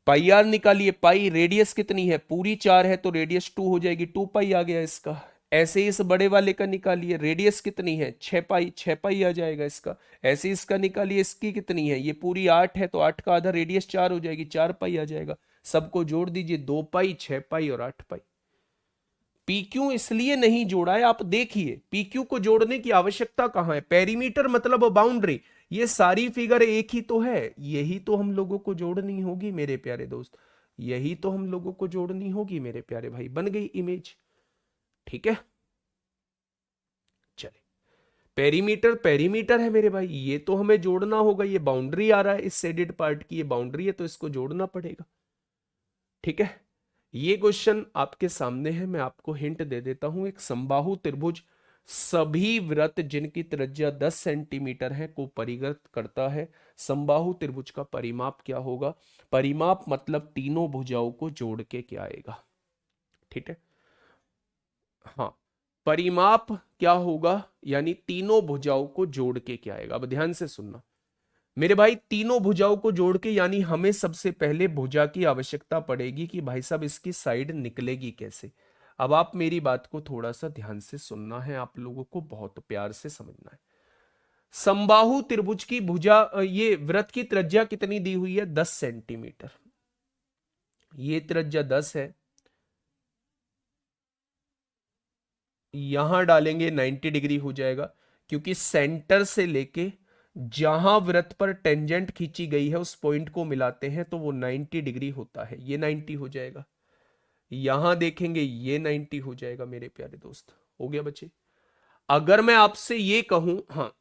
पाई आर निकालिए, पाई रेडियस कितनी है? पूरी 4 है तो रेडियस 2 हो जाएगी, 2 पाई आ गया इसका। ऐसे ही इस बड़े वाले का निकालिए, रेडियस कितनी है? 6 पाई, 6 पाई आ जाएगा इसका। ऐसे इसका निकालिए, इसकी कितनी है? ये पूरी 8 है तो 8 का आधा रेडियस 4 हो जाएगी, 4 पाई आ जाएगा। सबको जोड़ दीजिए, 2 पाई, 6 पाई और 8 पाई। पीक्यू इसलिए नहीं जोड़ा है, आप देखिए पीक्यू को जोड़ने की आवश्यकता कहां है? पेरीमीटर मतलब बाउंड्री, ये सारी फिगर एक ही तो है, यही तो हम लोगों को जोड़नी होगी मेरे प्यारे दोस्त, यही तो हम लोगों को जोड़नी होगी मेरे प्यारे भाई। बन गई इमेज? ठीक है, चलिए, पेरीमीटर पेरीमीटर है मेरे भाई, ये तो हमें जोड़ना होगा। ये बाउंड्री आ रहा है इस शेडेड पार्ट की, ये बाउंड्री है तो इसको जोड़ना पड़ेगा। ठीक है, ये क्वेश्चन आपके सामने है, मैं आपको हिंट दे देता हूं। एक समबाहु त्रिभुज सभी वृत्त जिनकी त्रिज्या 10 सेंटीमीटर है को परिगत करता है। समबाहु त्रिभुज का परिमाप क्या होगा? परिमाप मतलब तीनों भुजाओं को जोड़ के क्या आएगा? ठीक है, हाँ, परिमाप क्या होगा, यानी तीनों भुजाओं को जोड़ के क्या आएगा। अब ध्यान से सुनना मेरे भाई, तीनों भुजाओं को जोड़ के यानी हमें सबसे पहले भुजा की आवश्यकता पड़ेगी कि भाई साहब इसकी साइड निकलेगी कैसे। अब आप मेरी बात को थोड़ा सा ध्यान से सुनना है, आप लोगों को बहुत प्यार से समझना है। समबाहु त्रिभुज की भुजा, ये वृत्त की त्रिज्या कितनी दी हुई है, 10 सेंटीमीटर। ये त्रिज्या 10 है, यहां डालेंगे 90 डिग्री हो जाएगा, क्योंकि सेंटर से लेके जहां वृत्त पर टेंजेंट खींची गई है उस पॉइंट को मिलाते हैं तो वो 90 डिग्री होता है। ये 90 हो जाएगा, यहां देखेंगे ये 90 हो जाएगा मेरे प्यारे दोस्त। हो गया बच्चे। अगर मैं आपसे ये कहूं, हाँ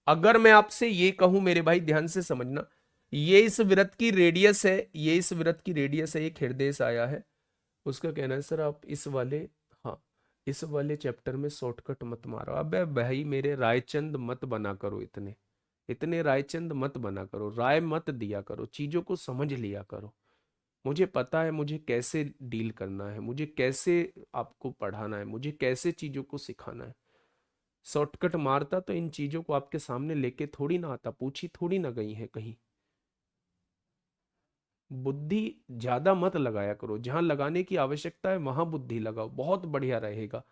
अगर मैं आपसे ये कहूं मेरे भाई ध्यान से समझना, ये इस वृत्त की रेडियस है, ये इस वृत्त की रेडियस है, ये हृदय से आया है। उसका कहना है सर आप इस वाले, हाँ इस वाले चैप्टर में शॉर्टकट मत मारो। अबे भाई मेरे रायचंद मत बना करो, इतने इतने रायचंद मत बना करो, राय मत दिया करो, चीजों को समझ लिया करो। मुझे पता है मुझे कैसे डील करना है, मुझे कैसे आपको पढ़ाना है, मुझे कैसे चीजों को सिखाना है। शॉर्टकट मारता तो इन चीजों को आपके सामने लेके थोड़ी ना आता, पूछी थोड़ी ना गई है कहीं। बुद्धि ज्यादा मत लगाया करो, जहां लगाने की आवश्यकता है वहां बुद्धि लगाओ, बहुत बढ़िया रहेगा।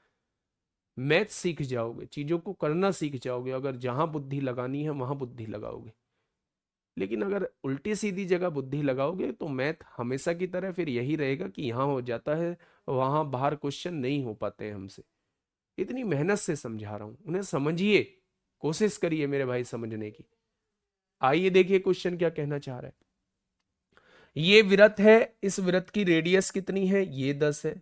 मैथ सीख जाओगे, चीजों को करना सीख जाओगे अगर जहां बुद्धि लगानी है वहां बुद्धि लगाओगे। लेकिन अगर उल्टी सीधी जगह बुद्धि लगाओगे तो मैथ हमेशा की तरह फिर यही रहेगा कि यहां हो जाता है, वहां बाहर क्वेश्चन नहीं हो पाते हैं हमसे। इतनी मेहनत से समझा रहा हूं, उन्हें समझिए, कोशिश करिए मेरे भाई समझने की। आइए देखिए क्वेश्चन क्या कहना चाह रहा है। ये वृत्त है, इस वृत्त की रेडियस कितनी है, ये 10 है।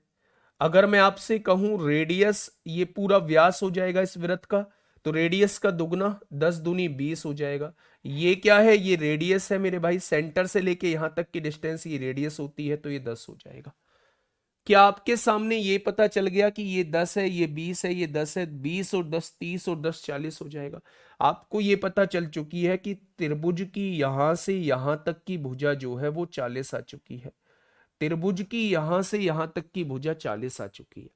अगर मैं आपसे कहूं रेडियस, ये पूरा व्यास हो जाएगा इस वृत्त का, तो रेडियस का दुगना 10 दूनी 20 हो जाएगा। ये क्या है, ये रेडियस है मेरे भाई, सेंटर से लेके यहां तक की डिस्टेंस ये रेडियस होती है, तो ये 10 हो जाएगा। क्या आपके सामने ये पता चल गया कि ये 10 है, ये 20 है, ये 10 है, 20 और 10 30 और 10 40 हो जाएगा। आपको ये पता चल चुकी है कि त्रिभुज की यहां से यहां तक की भुजा जो है वो 40 आ चुकी है। त्रिभुज की यहां से यहां तक की भुजा 40 आ चुकी है।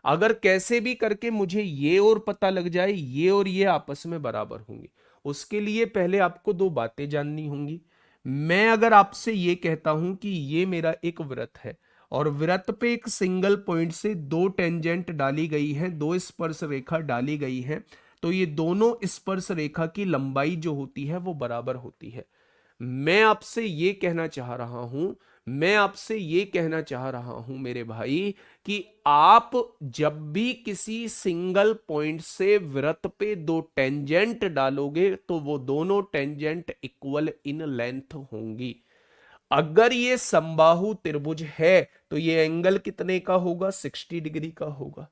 अगर कैसे भी करके मुझे ये और पता लग जाए ये और ये आपस में बराबर होंगे, उसके लिए पहले आपको दो बातें जाननी होंगी। मैं अगर आपसे ये कहता हूं कि ये मेरा एक वृत्त है और वृत्त पे एक सिंगल पॉइंट से दो टेंजेंट डाली गई है, दो स्पर्श रेखा डाली गई है, तो ये दोनों स्पर्श रेखा की लंबाई जो होती है वो बराबर होती है। मैं आपसे ये कहना चाह रहा हूं, मैं आपसे ये कहना चाह रहा हूं मेरे भाई कि आप जब भी किसी सिंगल पॉइंट से वृत्त पे दो टेंजेंट डालोगे तो वो दोनों टेंजेंट इक्वल इन लेंथ होंगी। अगर ये समबाहु त्रिभुज है तो ये एंगल कितने का होगा, 60 डिग्री का होगा।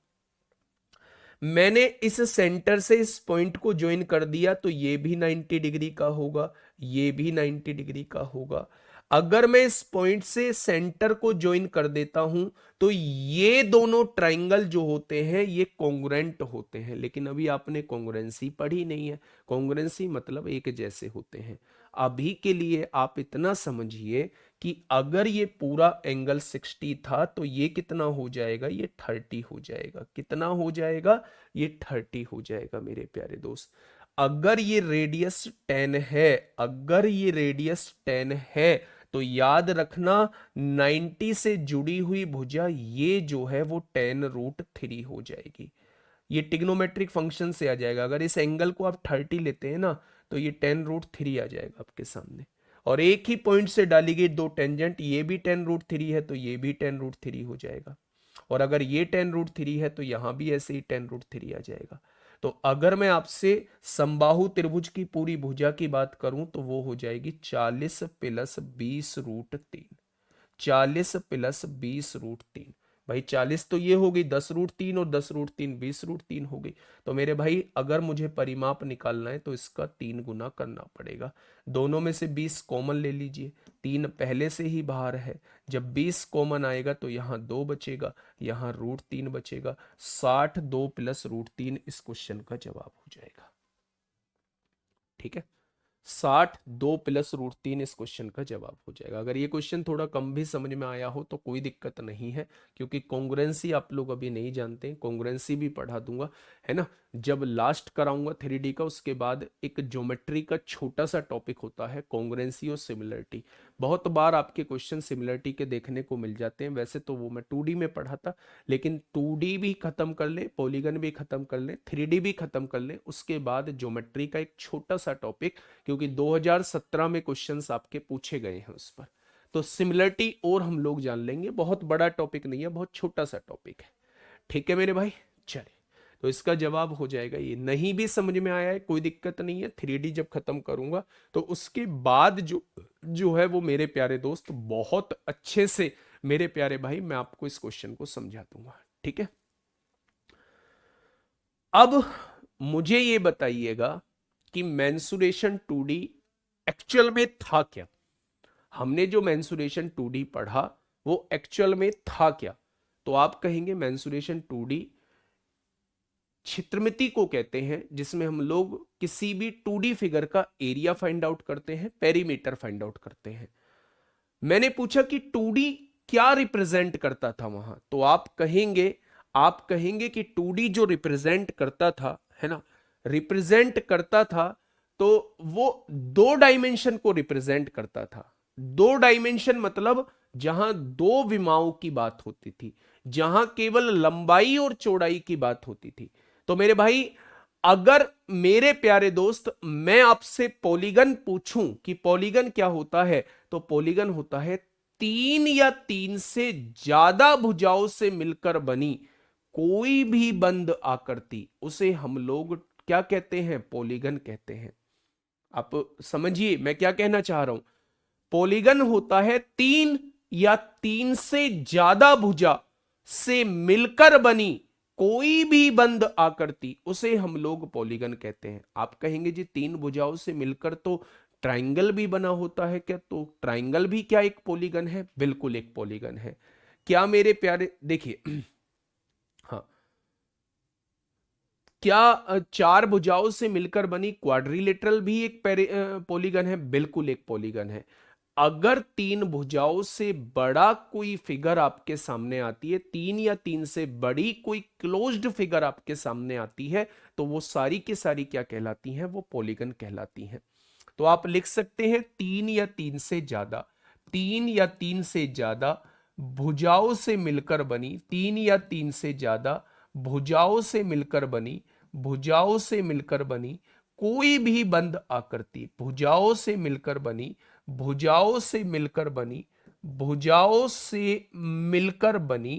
मैंने इस सेंटर से इस पॉइंट को ज्वाइन कर दिया तो ये भी 90 डिग्री का होगा, ये भी 90 डिग्री का होगा। अगर मैं इस पॉइंट से सेंटर को ज्वाइन कर देता हूं तो ये दोनों ट्राइंगल जो होते हैं ये कॉन्ग्रुएंट होते हैं। लेकिन अभी आपने कॉन्ग्रुएंसी पढ़ी नहीं है, कॉन्ग्रुएंसी मतलब एक जैसे होते हैं। अभी के लिए आप इतना समझिए कि अगर ये पूरा एंगल 60 था तो ये कितना हो जाएगा, ये 30 हो जाएगा। कितना हो जाएगा, ये 30 हो जाएगा मेरे प्यारे दोस्त। अगर ये रेडियस 10 है, अगर ये रेडियस 10 है तो याद रखना 90 से जुड़ी हुई भुजा ये जो है वो 10√3 हो जाएगी। ये टिग्नोमेट्रिक फंक्शन से आ जाएगा। अगर इस एंगल को आप 30 लेते हैं ना तो ये 10√3 आ जाएगा आपके सामने। और एक ही पॉइंट से डाली गई दो टेंजेंट, ये भी 10√3 है तो ये भी 10√3 हो जाएगा। और अगर ये 10√3 है तो यहां भी ऐसे ही 10√3 आ जाएगा। तो अगर मैं आपसे समबाहु त्रिभुज की पूरी भुजा की बात करूं तो वो हो जाएगी 40 प्लस 20√3। 40 + 20√3, भाई 40 तो ये हो गई 10√3 और 10√3 20√3 हो गई। तो मेरे भाई अगर मुझे परिमाप निकालना है तो इसका 3 गुना करना पड़ेगा। दोनों में से 20 कॉमन ले लीजिए, 3 पहले से ही बाहर है। जब 20 कॉमन आएगा तो यहाँ 2 बचेगा, यहाँ √3 बचेगा। 60 2 + √3 इस क्वेश्चन का जवाब हो जाएगा। ठीक है, 60 2 प्लस रूट 3 इस क्वेश्चन का जवाब हो जाएगा। अगर ये क्वेश्चन थोड़ा कम भी समझ में आया हो तो कोई दिक्कत नहीं है, क्योंकि कॉन्ग्रुएंसी आप लोग अभी नहीं जानते, कॉन्ग्रुएंसी भी पढ़ा दूंगा, है ना। जब लास्ट कराऊंगा 3D का, उसके बाद एक ज्योमेट्री का छोटा सा टॉपिक होता है कॉन्ग्रुएंसी और सिमिलरिटी। बहुत बार आपके क्वेश्चन सिमिलरिटी के देखने को मिल जाते हैं, वैसे तो वो मैं 2D में पढ़ा था, लेकिन 2D भी खत्म कर ले, पॉलीगन भी खत्म कर ले, 3D भी खत्म कर ले, उसके बाद ज्योमेट्री का एक छोटा सा टॉपिक, क्योंकि 2017 में क्वेश्चंस आपके पूछे गए हैं उस पर, तो सिमिलरिटी और हम लोग जान लेंगे। बहुत बड़ा टॉपिक नहीं है, बहुत छोटा सा टॉपिक है। ठीक है मेरे भाई, चलिए, तो इसका जवाब हो जाएगा ये। नहीं भी समझ में आया है कोई दिक्कत नहीं है, 3D जब खत्म करूंगा तो उसके बाद जो जो है वो मेरे प्यारे दोस्त बहुत अच्छे से, मेरे प्यारे भाई, मैं आपको इस क्वेश्चन को समझा दूंगा। ठीक है, अब मुझे ये बताइएगा कि मेंसुरेशन 2D एक्चुअल में था क्या। हमने जो मेंसुरेशन 2D पढ़ा वो एक्चुअल में था क्या। तो आप कहेंगे मेंसुरेशन 2D छित्रमिति को कहते हैं, जिसमें हम लोग किसी भी 2D फिगर का एरिया फाइंड आउट करते हैं, पेरीमीटर फाइंड आउट करते हैं। मैंने पूछा कि 2D क्या रिप्रेजेंट करता था वहां, तो आप कहेंगे कि 2D जो रिप्रेजेंट करता था, है ना, रिप्रेजेंट करता था, तो वो 2 डायमेंशन को रिप्रेजेंट करता था। 2 डायमेंशन मतलब जहां 2 विमाओं की बात होती थी, जहां केवल लंबाई और चौड़ाई की बात होती थी। तो मेरे भाई, अगर मेरे प्यारे दोस्त मैं आपसे पॉलीगन पूछूं कि पॉलीगन क्या होता है, तो पॉलीगन होता है 3 या 3 से ज्यादा भुजाओं से मिलकर बनी कोई भी बंद आकृति, उसे हम लोग क्या कहते हैं, पॉलीगन कहते हैं। आप समझिए मैं क्या कहना चाह रहा हूं। पॉलीगन होता है 3 या 3 से ज्यादा भुजा से मिलकर बनी कोई भी बंद आकृति, उसे हम लोग पॉलीगन कहते हैं। आप कहेंगे जी 3 भुजाओं से मिलकर तो ट्राइंगल भी बना होता है क्या, तो ट्राइंगल भी क्या एक पॉलीगन है, बिल्कुल एक पॉलीगन है। क्या मेरे प्यारे, देखिए हाँ, क्या 4 भुजाओं से मिलकर बनी क्वाड्रिलेटरल भी एक पॉलीगन है, बिल्कुल एक पॉलीगन है। अगर 3 भुजाओं से बड़ा कोई फिगर आपके सामने आती है, 3 या 3 से बड़ी कोई क्लोज्ड फिगर आपके सामने आती है, तो वो सारी की सारी क्या कहलाती हैं, वो पॉलीगन कहलाती हैं। तो आप लिख सकते हैं 3 या 3 से ज्यादा, 3 या 3 से ज्यादा भुजाओं से मिलकर बनी, 3 या 3 से ज्यादा भुजाओं से मिलकर बनी, भुजाओं से मिलकर बनी कोई भी बंद आकृति, भुजाओं से मिलकर बनी, भुजाओं से मिलकर बनी, भुजाओं से मिलकर बनी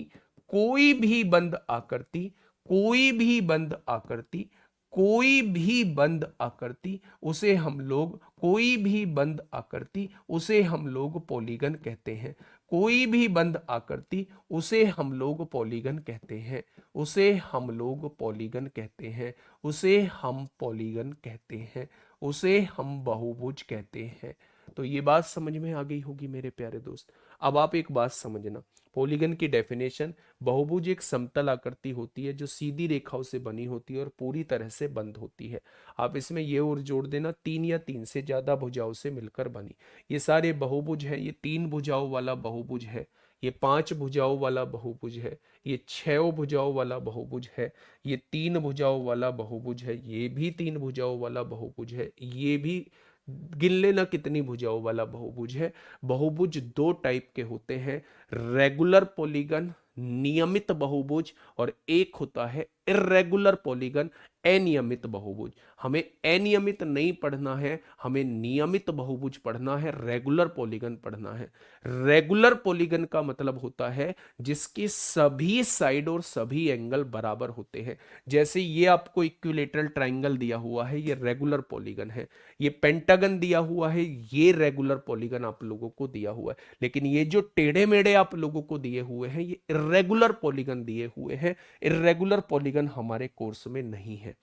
कोई भी बंद आकृति, कोई भी बंद आकृति, कोई भी बंद आकृति, उसे हम लोग, कोई भी बंद आकृति उसे हम लोग पॉलीगन कहते हैं। कोई भी बंद आकृति उसे हम लोग पॉलीगन कहते हैं, उसे हम लोग पॉलीगन कहते हैं, उसे हम पॉलीगन कहते हैं, उसे हम बहुभुज कहते हैं। तो ये बात समझ में आ गई होगी मेरे प्यारे दोस्त। अब आप एक बात समझना, पॉलीगन की डेफिनेशन, बहुभुज एक समतल आकृति होती है जो सीधी रेखाओं से बनी होती है और पूरी तरह से बंद होती है। आप इसमें ये और जोड़ देना 3 या 3 से ज्यादा भुजाओं से मिलकर बनी। ये सारे बहुभुज है, ये 3 भुजाओं वाला बहुभुज है, ये 5 भुजाओं वाला बहुभुज है, ये 6 भुजाओं वाला बहुभुज है, ये 3 भुजाओं वाला बहुभुज है, ये भी 3 भुजाओं वाला बहुभुज है, ये भी गिन लेना कितनी भुजाओं वाला बहुभुज है। बहुभुज 2 टाइप के होते हैं, रेगुलर पॉलीगन, नियमित बहुभुज, और एक होता है इर्रेगुलर पॉलीगन, अनियमित बहुभुज। हमें अनियमित नहीं पढ़ना है, हमें नियमित बहुभुज पढ़ना है, रेगुलर पॉलीगन पढ़ना है। रेगुलर पॉलीगन का मतलब होता है जिसके सभी साइड और सभी एंगल बराबर होते हैं। जैसे ये आपको इक्विलेटरल ट्राइंगल दिया हुआ है, ये रेगुलर पॉलीगन है। ये पेंटागन दिया हुआ है, ये रेगुलर पॉलीगन आप लोगों को दिया हुआ है। लेकिन ये जो टेढ़े मेढ़े आप लोगों को दिए हुए हैं, ये इर्रेगुलर पॉलीगन दिए हुए हैं। इर्रेगुलर पॉलीगन हमारे कोर्स में नहीं है।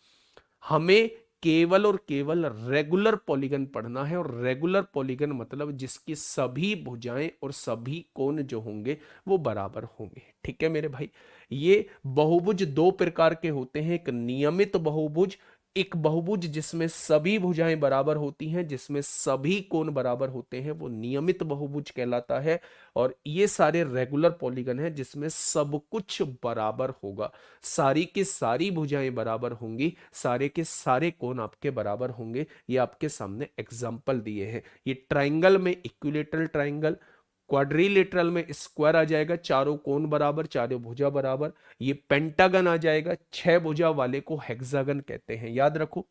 हमें केवल और केवल रेगुलर पॉलीगन पढ़ना है, और रेगुलर पॉलीगन मतलब जिसकी सभी भुजाएं और सभी कोण जो होंगे वो बराबर होंगे। ठीक है मेरे भाई। ये बहुभुज 2 प्रकार के होते हैं, एक नियमित बहुभुज, एक बहुभुज जिसमें सभी भुजाएं बराबर होती हैं, जिसमें सभी कोण बराबर होते हैं, वो नियमित बहुभुज कहलाता है। और ये सारे रेगुलर पॉलीगन हैं जिसमें सब कुछ बराबर होगा, सारी की सारी भुजाएं बराबर होंगी, सारे के सारे कोण आपके बराबर होंगे। ये आपके सामने एग्जाम्पल दिए हैं। ये ट्राइंगल में इक्विलेटरल ट्राइंगल, क्वाड्रिलेटरल में स्क्वायर आ जाएगा, चारों कोण बराबर, चारों भुजा बराबर। ये पेंटागन आ जाएगा, 6 भुजा वाले को हेक्सागन कहते हैं, याद रखो।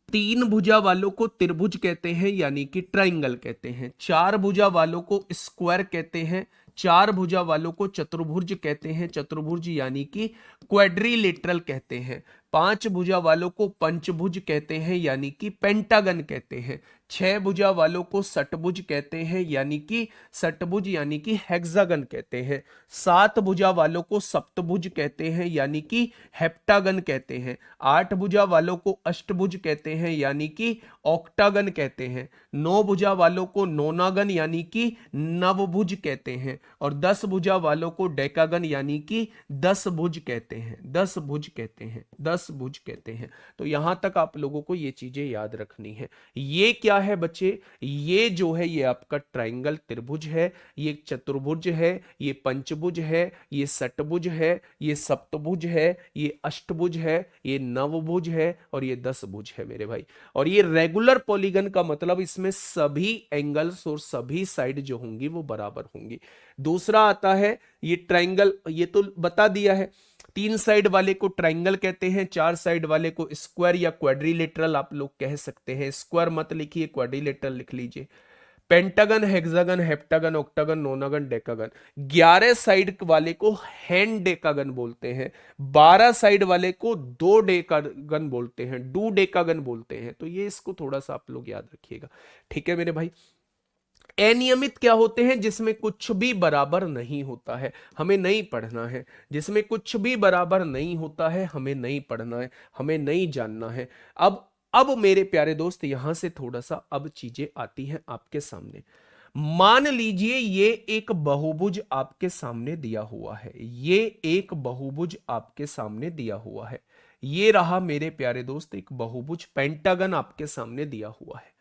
3 भुजा वालों को त्रिभुज कहते हैं यानी कि ट्राइंगल कहते हैं। 4 भुजा वालों को स्क्वायर कहते हैं। 4 भुजा वालों को चतुर्भुज कहते हैं, चतुर्भुज यानी कि क्वाड्रिलेटरल कहते हैं। 5 भुजा वालों को पंचभुज कहते हैं यानी कि पेंटागन कहते हैं। 6 भुजा वालों को षटभुज कहते हैं यानी कि षटभुज यानी कि हेक्सागन कहते हैं। 7 भुजा वालों को सप्तभुज कहते हैं यानी कि हेप्टागन कहते हैं। 8 भुजा वालों को अष्टभुज कहते हैं यानी कि ऑक्टागन कहते हैं। 9 भुजा वालों को नोनागन यानी कि नवभुज कहते हैं। और 10 भुजा वालों को डेकागन यानी कि 10 भुज कहते हैं, 10 भुज कहते हैं, 10 भुज कहते हैं। तो यहां तक आप लोगों को ये चीजें याद रखनी है। ये क्या है बच्चे, ये जो है ये आपका ट्राइंगल त्रिभुज है, ये चतुर्भुज है, ये पंचभुज है, ये षटभुज है, ये सप्तभुज है, ये अष्टभुज है, ये नवभुज है और ये 10 भुज है मेरे भाई। और ये रेगुलर पॉलीगन का मतलब इसमें सभी एंगल्स और सभी साइड जो होंगी वो बराबर होंगी। दूसरा आता है ये ट्राइंगल, ये तो बता दिया है। 3 साइड वाले को ट्राइंगल कहते हैं, 4 साइड वाले को स्क्वायर या क्वाड्रिलेटरल आप लोग कह सकते हैं। स्क्वायर मत लिखिए, क्वाड्रिलेटरल लिख लीजिए। Pentagon, hexagon, heptagon, octagon, नोनागन, decagon. 11 side वाले को हेन डेकागन बोलते हैं। 12 साइड वाले को दो डेकागन बोलते हैं, डू डेकागन बोलते हैं। तो ये इसको थोड़ा सा आप लोग याद रखिएगा, ठीक है मेरे भाई। अनियमित क्या होते हैं, जिसमें कुछ भी बराबर नहीं होता है, हमें नहीं पढ़ना है। जिसमें कुछ भी बराबर नहीं होता है हमें नहीं पढ़ना है, हमें नहीं जानना है। अब मेरे प्यारे दोस्त यहां से थोड़ा सा अब चीजें आती हैं आपके सामने। मान लीजिए ये एक बहुभुज आपके सामने दिया हुआ है, ये एक बहुभुज आपके सामने दिया हुआ है। ये रहा मेरे प्यारे दोस्त एक बहुभुज, पेंटागन आपके सामने दिया हुआ है।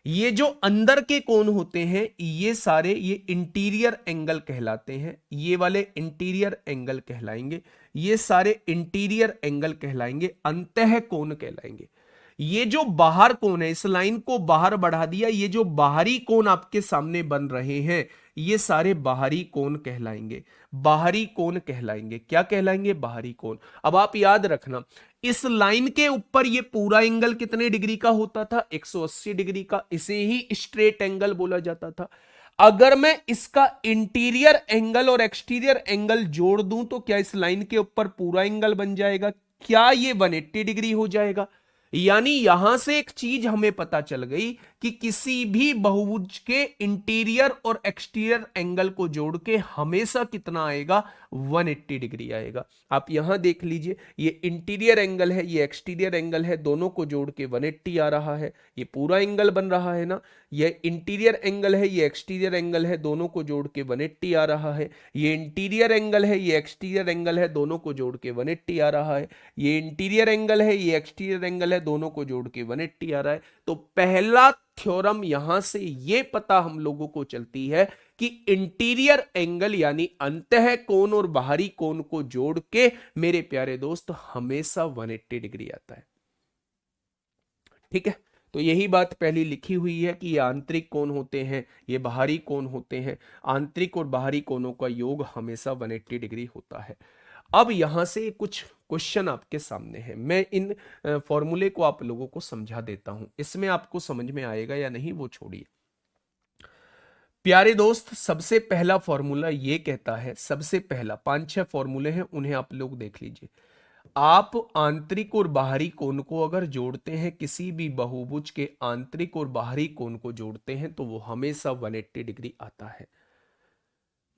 ये जो अंदर के कोण होते हैं ये सारे ये इंटीरियर एंगल कहलाते हैं, ये वाले इंटीरियर एंगल कहलाएंगे, ये सारे इंटीरियर एंगल कहलाएंगे, अंतः कोण कहलाएंगे। ये जो बाहर कोण है, इस लाइन को बाहर बढ़ा दिया, ये जो बाहरी कोण आपके सामने बन रहे हैं ये सारे बाहरी कोण कहलाएंगे, बाहरी कोण कहलाएंगे। क्या कहलाएंगे? बाहरी कोण। अब आप याद रखना इस लाइन के ऊपर ये पूरा एंगल कितने डिग्री का होता था? 180 डिग्री का। इसे ही स्ट्रेट एंगल बोला जाता था। अगर मैं इसका इंटीरियर एंगल और एक्सटीरियर एंगल जोड़ दूं तो क्या इस लाइन के ऊपर पूरा एंगल बन जाएगा? क्या ये 180 डिग्री हो जाएगा? यानी यहां से एक चीज हमें पता चल गई कि किसी भी बहुभुज के इंटीरियर और एक्सटीरियर एंगल को जोड़ के हमेशा कितना आएगा? 180 डिग्री आएगा। आप यहां देख लीजिए, ये इंटीरियर एंगल है, ये एक्सटीरियर एंगल है, दोनों को जोड़ के 180 आ रहा है। ये पूरा एंगल बन रहा है ना। ये इंटीरियर एंगल है, ये एक्सटीरियर एंगल है, दोनों को जोड़ के 180 आ रहा है। ये इंटीरियर एंगल है, ये एक्सटीरियर एंगल है, दोनों को जोड़ के 180 आ रहा है। ये इंटीरियर एंगल है, ये एक्सटीरियर एंगल है, दोनों को जोड़ के 180 आ रहा है। तो पहला थ्योरम यहां से ये पता हम लोगों को चलती है कि इंटीरियर एंगल यानी अंतः कोण और बाहरी कोण को जोड़ के मेरे प्यारे दोस्त हमेशा 180 डिग्री आता है। ठीक है, तो यही बात पहली लिखी हुई है कि ये आंतरिक कोण होते हैं, ये बाहरी कोण होते हैं। आंतरिक और बाहरी कोणों का योग हमेशा 180 डिग्री होता है। अब यहां से कुछ क्वेश्चन आपके सामने है, मैं इन फॉर्मूले को आप लोगों को समझा देता हूं, इसमें आपको समझ में आएगा या नहीं वो छोड़िए। प्यारे दोस्त, सबसे पहला फॉर्मूला ये कहता है, सबसे पहला 5-6 फॉर्मूले हैं, उन्हें आप लोग देख लीजिए। आप आंतरिक और बाहरी कोण को अगर जोड़ते हैं, किसी भी बहुभुज के आंतरिक और बाहरी कोण को जोड़ते हैं तो वो हमेशा 180 डिग्री आता है।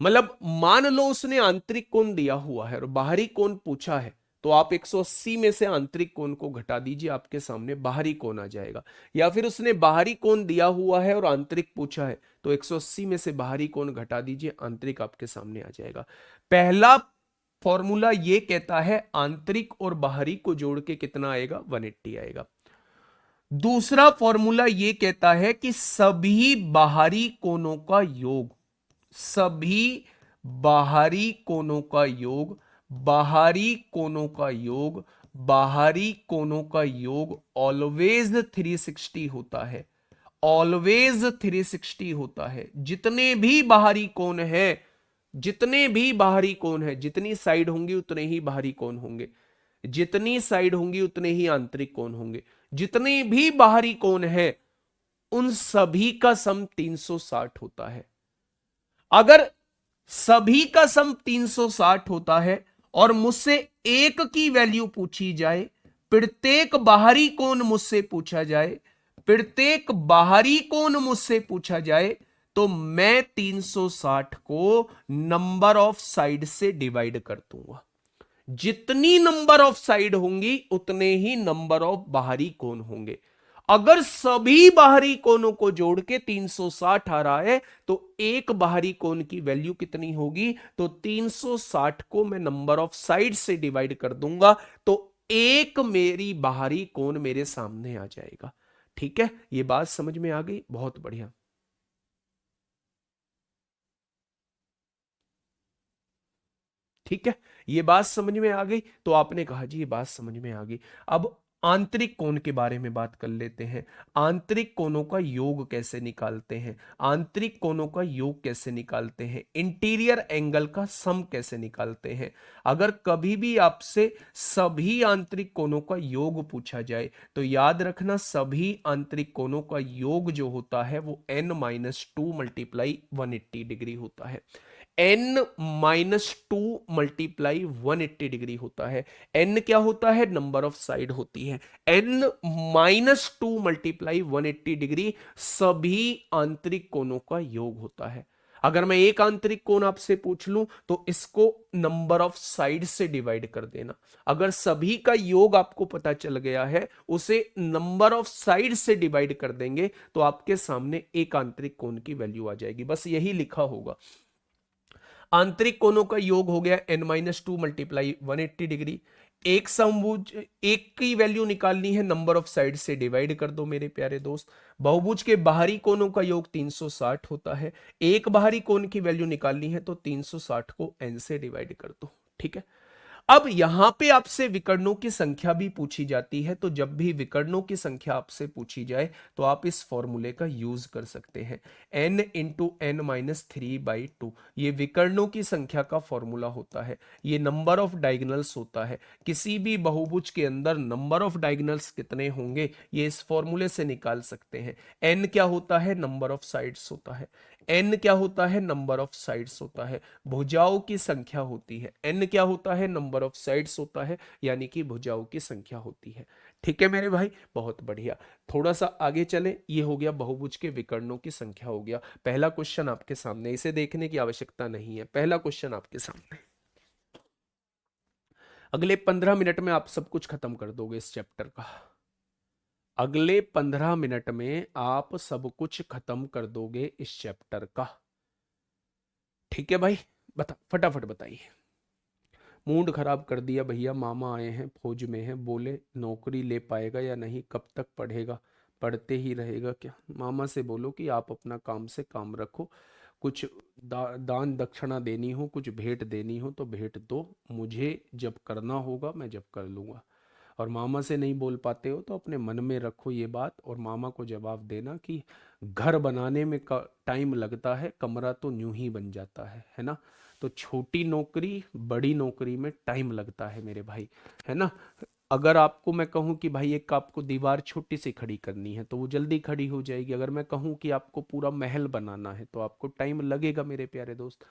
मतलब मान लो उसने आंतरिक कोण दिया हुआ है और बाहरी कोण पूछा है, तो आप 180 में से आंतरिक कोण को घटा दीजिए, आपके सामने बाहरी कोण आ जाएगा। या फिर उसने बाहरी कोण दिया हुआ है और आंतरिक पूछा है, तो 180 में से बाहरी कोण घटा दीजिए, आंतरिक आपके सामने आ जाएगा। पहला फॉर्मूला ये कहता है आंतरिक और बाहरी को जोड़ के कितना आएगा, 180 आएगा। दूसरा फॉर्मूला ये कहता है कि सभी बाहरी कोणों का योग, सभी बाहरी कोणों का योग, बाहरी कोणों का योग, बाहरी कोणों का योग ऑलवेज 360 होता है, ऑलवेज 360 होता है। जितने भी बाहरी कोण है, जितने भी बाहरी कोण है, जितनी साइड होंगी उतने ही बाहरी कोण होंगे, जितनी साइड होंगी उतने ही आंतरिक कोण होंगे। जितने भी बाहरी कोण है उन सभी का सम 360 होता है। अगर सभी का सम 360 होता है और मुझसे एक की वैल्यू पूछी जाए, प्रत्येक बाहरी कोण मुझसे पूछा जाए, प्रत्येक बाहरी कोण मुझसे पूछा जाए, तो मैं 360 को नंबर ऑफ साइड से डिवाइड कर दूंगा। जितनी नंबर ऑफ साइड होंगी उतने ही नंबर ऑफ बाहरी कोण होंगे। अगर सभी बाहरी कोणों को जोड़ के 360 आ रहा है तो एक बाहरी कोण की वैल्यू कितनी होगी, तो 360 को मैं नंबर ऑफ साइड से डिवाइड कर दूंगा तो एक मेरी बाहरी कोण मेरे सामने आ जाएगा। ठीक है, ये बात समझ में आ गई, बहुत बढ़िया। ठीक है, ये बात समझ में आ गई, तो आपने कहा जी ये बात समझ में आ गई। अब आंतरिक कोण के बारे में बात कर लेते हैं। आंतरिक कोणों का योग कैसे निकालते हैं, आंतरिक कोणों का योग कैसे निकालते हैं, इंटीरियर एंगल का सम कैसे निकालते हैं। अगर कभी भी आपसे सभी आंतरिक कोणों का योग पूछा जाए तो याद रखना सभी आंतरिक कोणों का योग जो होता है वो n-2 मल्टीप्लाई 180 डिग्री होता है। n-2 मल्टीप्लाई 180 डिग्री होता है। n क्या होता है, नंबर ऑफ साइड होती है। n-2 मल्टीप्लाई 180 डिग्री सभी आंतरिक कोणों का योग होता है। अगर मैं एक आंतरिक कोण आपसे पूछ लूं तो इसको नंबर ऑफ साइड से डिवाइड कर देना। अगर सभी का योग आपको पता चल गया है, उसे नंबर ऑफ साइड से डिवाइड कर देंगे तो आपके सामने एक आंतरिक कोण की वैल्यू आ जाएगी। बस यही लिखा होगा, आंतरिक कोणों का योग हो गया n-2 मल्टीप्लाई 180 डिग्री। एक समभुज, एक की वैल्यू निकालनी है, नंबर ऑफ साइड से डिवाइड कर दो मेरे प्यारे दोस्त। बहुभुज के बाहरी कोणों का योग 360 होता है, एक बाहरी कोण की वैल्यू निकालनी है तो 360 को n से डिवाइड कर दो। ठीक है, अब यहां पे आपसे विकर्णों की संख्या भी पूछी जाती है, तो जब भी विकर्णों की संख्या आपसे पूछी जाए तो आप इस फॉर्मूले का यूज कर सकते हैं। n इंटू एन माइनस 3/2 ये विकर्णों की संख्या का फॉर्मूला होता है। ये नंबर ऑफ डायगोनल्स होता है। किसी भी बहुभुज के अंदर नंबर ऑफ डायगोनल्स कितने होंगे ये इस फॉर्मूले से निकाल सकते हैं। n क्या होता है, नंबर ऑफ साइड्स होता है। n क्या होता है, नंबर ऑफ साइड्स होता है। भुजाओं की संख्या होती है। n क्या होता है, नंबर ऑफ साइड्स होता है, यानी कि भुजाओं की संख्या होती है। ठीक है मेरे भाई, बहुत बढ़िया। थोड़ा सा आगे चले, ये हो गया बहुभुज के विकर्णों की संख्या हो गया। पहला क्वेश्चन आपके सामने, इसे देखने की आवश्यकता नहीं है, पहला क्वेश्चन आपके सामने। अगले 15 मिनट में आप सब कुछ खत्म कर दोगे इस चैप्टर का। अगले 15 मिनट में आप सब कुछ खत्म कर दोगे इस चैप्टर का। ठीक है भाई, बता फटाफट बताइए। मूड खराब कर दिया भैया, मामा आए हैं, फौज में हैं, बोले नौकरी ले पाएगा या नहीं, कब तक पढ़ेगा, पढ़ते ही रहेगा क्या। मामा से बोलो कि आप अपना काम से काम रखो, कुछ दान दक्षिणा देनी हो, कुछ भेंट देनी हो तो भेंट दो, मुझे जब करना होगा मैं जब कर लूँगा। और मामा से नहीं बोल पाते हो तो अपने मन में रखो ये बात और मामा को जवाब देना कि घर बनाने में टाइम लगता है, कमरा तो यूं ही बन जाता है ना। तो छोटी नौकरी बड़ी नौकरी में टाइम लगता है मेरे भाई, है ना। अगर आपको मैं कहूं कि भाई एक आपको दीवार छोटी सी खड़ी करनी है तो वो जल्दी खड़ी हो जाएगी। अगर मैं कहूं कि आपको पूरा महल बनाना है तो आपको टाइम लगेगा मेरे प्यारे दोस्त।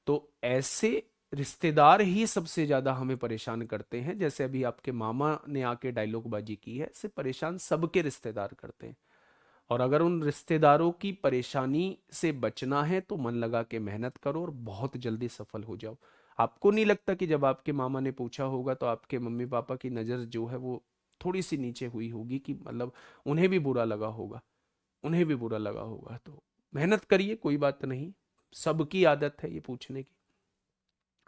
तो ऐसे रिश्तेदार ही सबसे ज्यादा हमें परेशान करते हैं। जैसे अभी आपके मामा ने आके डायलॉग बाजी की है, इससे परेशान सबके रिश्तेदार करते हैं। और अगर उन रिश्तेदारों की परेशानी से बचना है तो मन लगा के मेहनत करो और बहुत जल्दी सफल हो जाओ। आपको नहीं लगता कि जब आपके मामा ने पूछा होगा तो आपके मम्मी पापा की नज़र जो है वो थोड़ी सी नीचे हुई होगी, कि मतलब उन्हें भी बुरा लगा होगा, उन्हें भी बुरा लगा होगा। तो मेहनत करिए, कोई बात नहीं, सबकी आदत है ये पूछने की।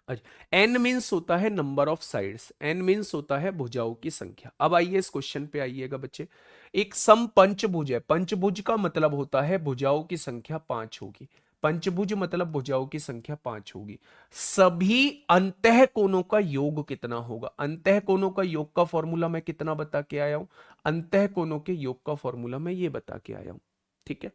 अच्छा, एन मीन्स होता है number of sides, N means होता है भुजाओं की संख्या। अब आइए इस क्वेश्चन पे आइएगा बच्चे। एक सम पंचभुज है, पंचभुज का मतलब होता है भुजाओं की संख्या पांच होगी। पंचभुज मतलब भुजाओं की संख्या पांच होगी। सभी अंतः कोणों का योग कितना होगा? अंतः कोणों का योग का फॉर्मूला मैं कितना बता के आया हूं? अंतः कोणों के योग का फॉर्मूला मैं ये बता के आया हूं। ठीक है,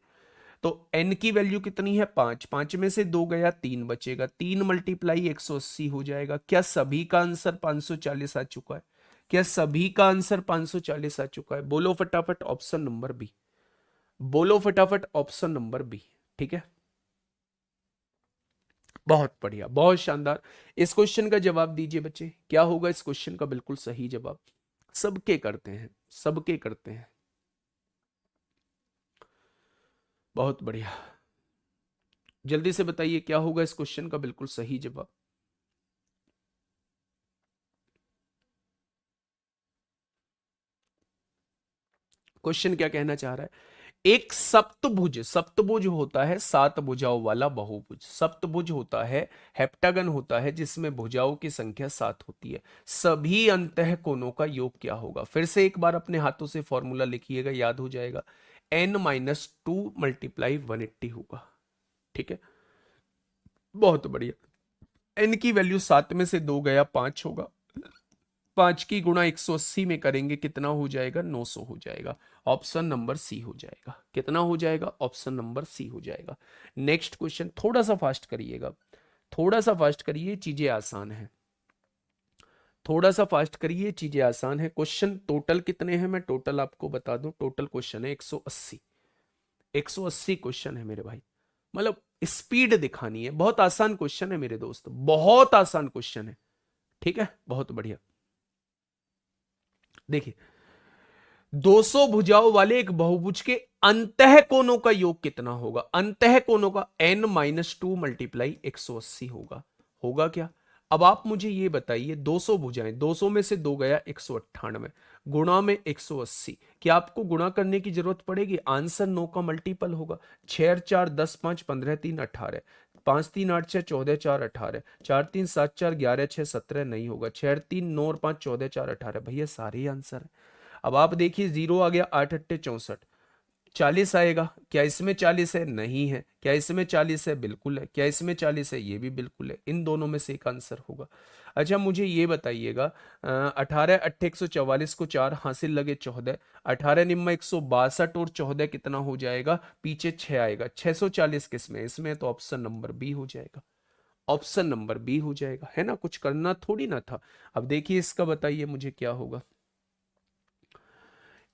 तो n की वैल्यू कितनी है? पांच। पांच में से दो गया, तीन बचेगा। तीन मल्टीप्लाई 180 हो जाएगा। क्या सभी का आंसर 540 आ चुका है? क्या सभी का आंसर 540 आ चुका है? बोलो फटाफट ऑप्शन नंबर बी। बोलो फटाफट ऑप्शन नंबर बी। ठीक है, बहुत बढ़िया, बहुत शानदार। इस क्वेश्चन का जवाब दीजिए बच्चे, क्या होगा इस क्वेश्चन का बिल्कुल सही जवाब? सबके करते हैं, सबके करते हैं। बहुत बढ़िया, जल्दी से बताइए क्या होगा इस क्वेश्चन का बिल्कुल सही जवाब? क्वेश्चन क्या कहना चाह रहा है? एक सप्तभुज, सप्तभुज होता है सात भुजाओं वाला बहुभुज। सप्तभुज होता है, हेप्टागन होता है जिसमें भुजाओं की संख्या सात होती है। सभी अंतः कोणों का योग क्या होगा? फिर से एक बार अपने हाथों से फॉर्मूला लिखिएगा, याद हो जाएगा। n-2 मल्टीप्लाई 180 होगा। ठीक है, बहुत बढ़िया। n की वैल्यू सात में से दो गया, पांच होगा। पांच की गुणा 180 में करेंगे, कितना हो जाएगा? 900 हो जाएगा। ऑप्शन नंबर सी हो जाएगा। कितना हो जाएगा? ऑप्शन नंबर सी हो जाएगा। नेक्स्ट क्वेश्चन, थोड़ा सा फास्ट करिएगा, थोड़ा सा फास्ट करिए, चीजें आसान है। थोड़ा सा फास्ट करिए, चीजें आसान है। क्वेश्चन टोटल कितने हैं मैं टोटल आपको बता दूं। टोटल क्वेश्चन है 180। 180 क्वेश्चन है मेरे भाई, मतलब स्पीड दिखानी है। बहुत आसान क्वेश्चन है मेरे दोस्त, बहुत आसान क्वेश्चन है। ठीक है, बहुत बढ़िया। देखिए, 200 भुजाओं वाले एक बहुभुज के अंतः कोणों का योग कितना होगा? अंतः कोणों का n-2 मल्टीप्लाई 180 होगा। होगा क्या? अब आप मुझे ये बताइए, 200 भुजाएं, 200 में से दो गया 198, गुणा में 180। क्या आपको गुणा करने की जरूरत पड़ेगी? आंसर 9 का मल्टीपल होगा। 6 4 10 5 15 3 18, 5 3 8 6 14 4 18, 4 3 7 4 11 6 17 नहीं होगा। 6 3 9 और 5 14 4 18, भैया सारे ही आंसर है। अब आप देखिए, जीरो आ गया, आठ अट्टे 64, 40 आएगा। क्या इसमें 40 है? नहीं है। क्या इसमें 40 है? बिल्कुल है। क्या इसमें 40 है? ये भी बिल्कुल है। इन दोनों में से एक आंसर होगा। अच्छा, मुझे ये बताइएगा, 18 अट्ठे 144 को चार हासिल लगे 14, 18 निम्मा 162 और 14 कितना हो जाएगा? पीछे 6 आएगा। 640 किसमें? इसमें। तो ऑप्शन नंबर बी हो जाएगा। ऑप्शन नंबर बी हो जाएगा, है ना? कुछ करना थोड़ी ना था। अब देखिए इसका बताइए मुझे क्या होगा।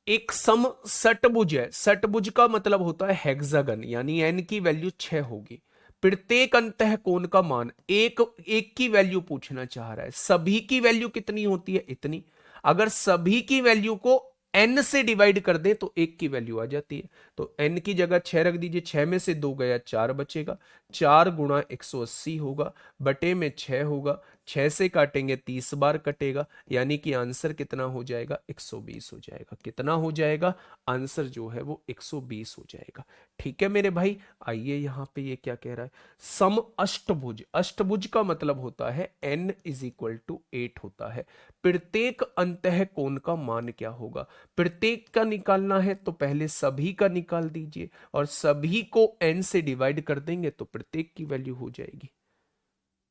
एक सम षटभुज है, षटभुज का मतलब होता है हेक्सागन, यानी n की वैल्यू 6 होगी। प्रत्येक अंतः कोण का मान एक, एक की वैल्यू पूछना चाह रहा है। सभी की वैल्यू कितनी होती है? इतनी। अगर सभी की वैल्यू को n से डिवाइड कर दे तो एक की वैल्यू आ जाती है। तो n की जगह 6 रख दीजिए। 6 में से दो गया, 4 बचेगा। 4 गुणा 180 होगा, बटे में 6 होगा। 6 से काटेंगे 30 बार कटेगा, यानी कि आंसर कितना हो जाएगा? 120 हो जाएगा। कितना हो जाएगा? आंसर जो है वो 120 हो जाएगा। ठीक है मेरे भाई, आइए यहां पे ये क्या कह रहा है। सम अष्टभुज, अष्टभुज का मतलब होता है n इज इक्वल टू 8 होता है। प्रत्येक अंतः कोण का मान क्या होगा? प्रत्येक का निकालना है तो पहले सभी का निकाल दीजिए, और सभी को n से डिवाइड कर देंगे तो प्रत्येक की वैल्यू हो जाएगी।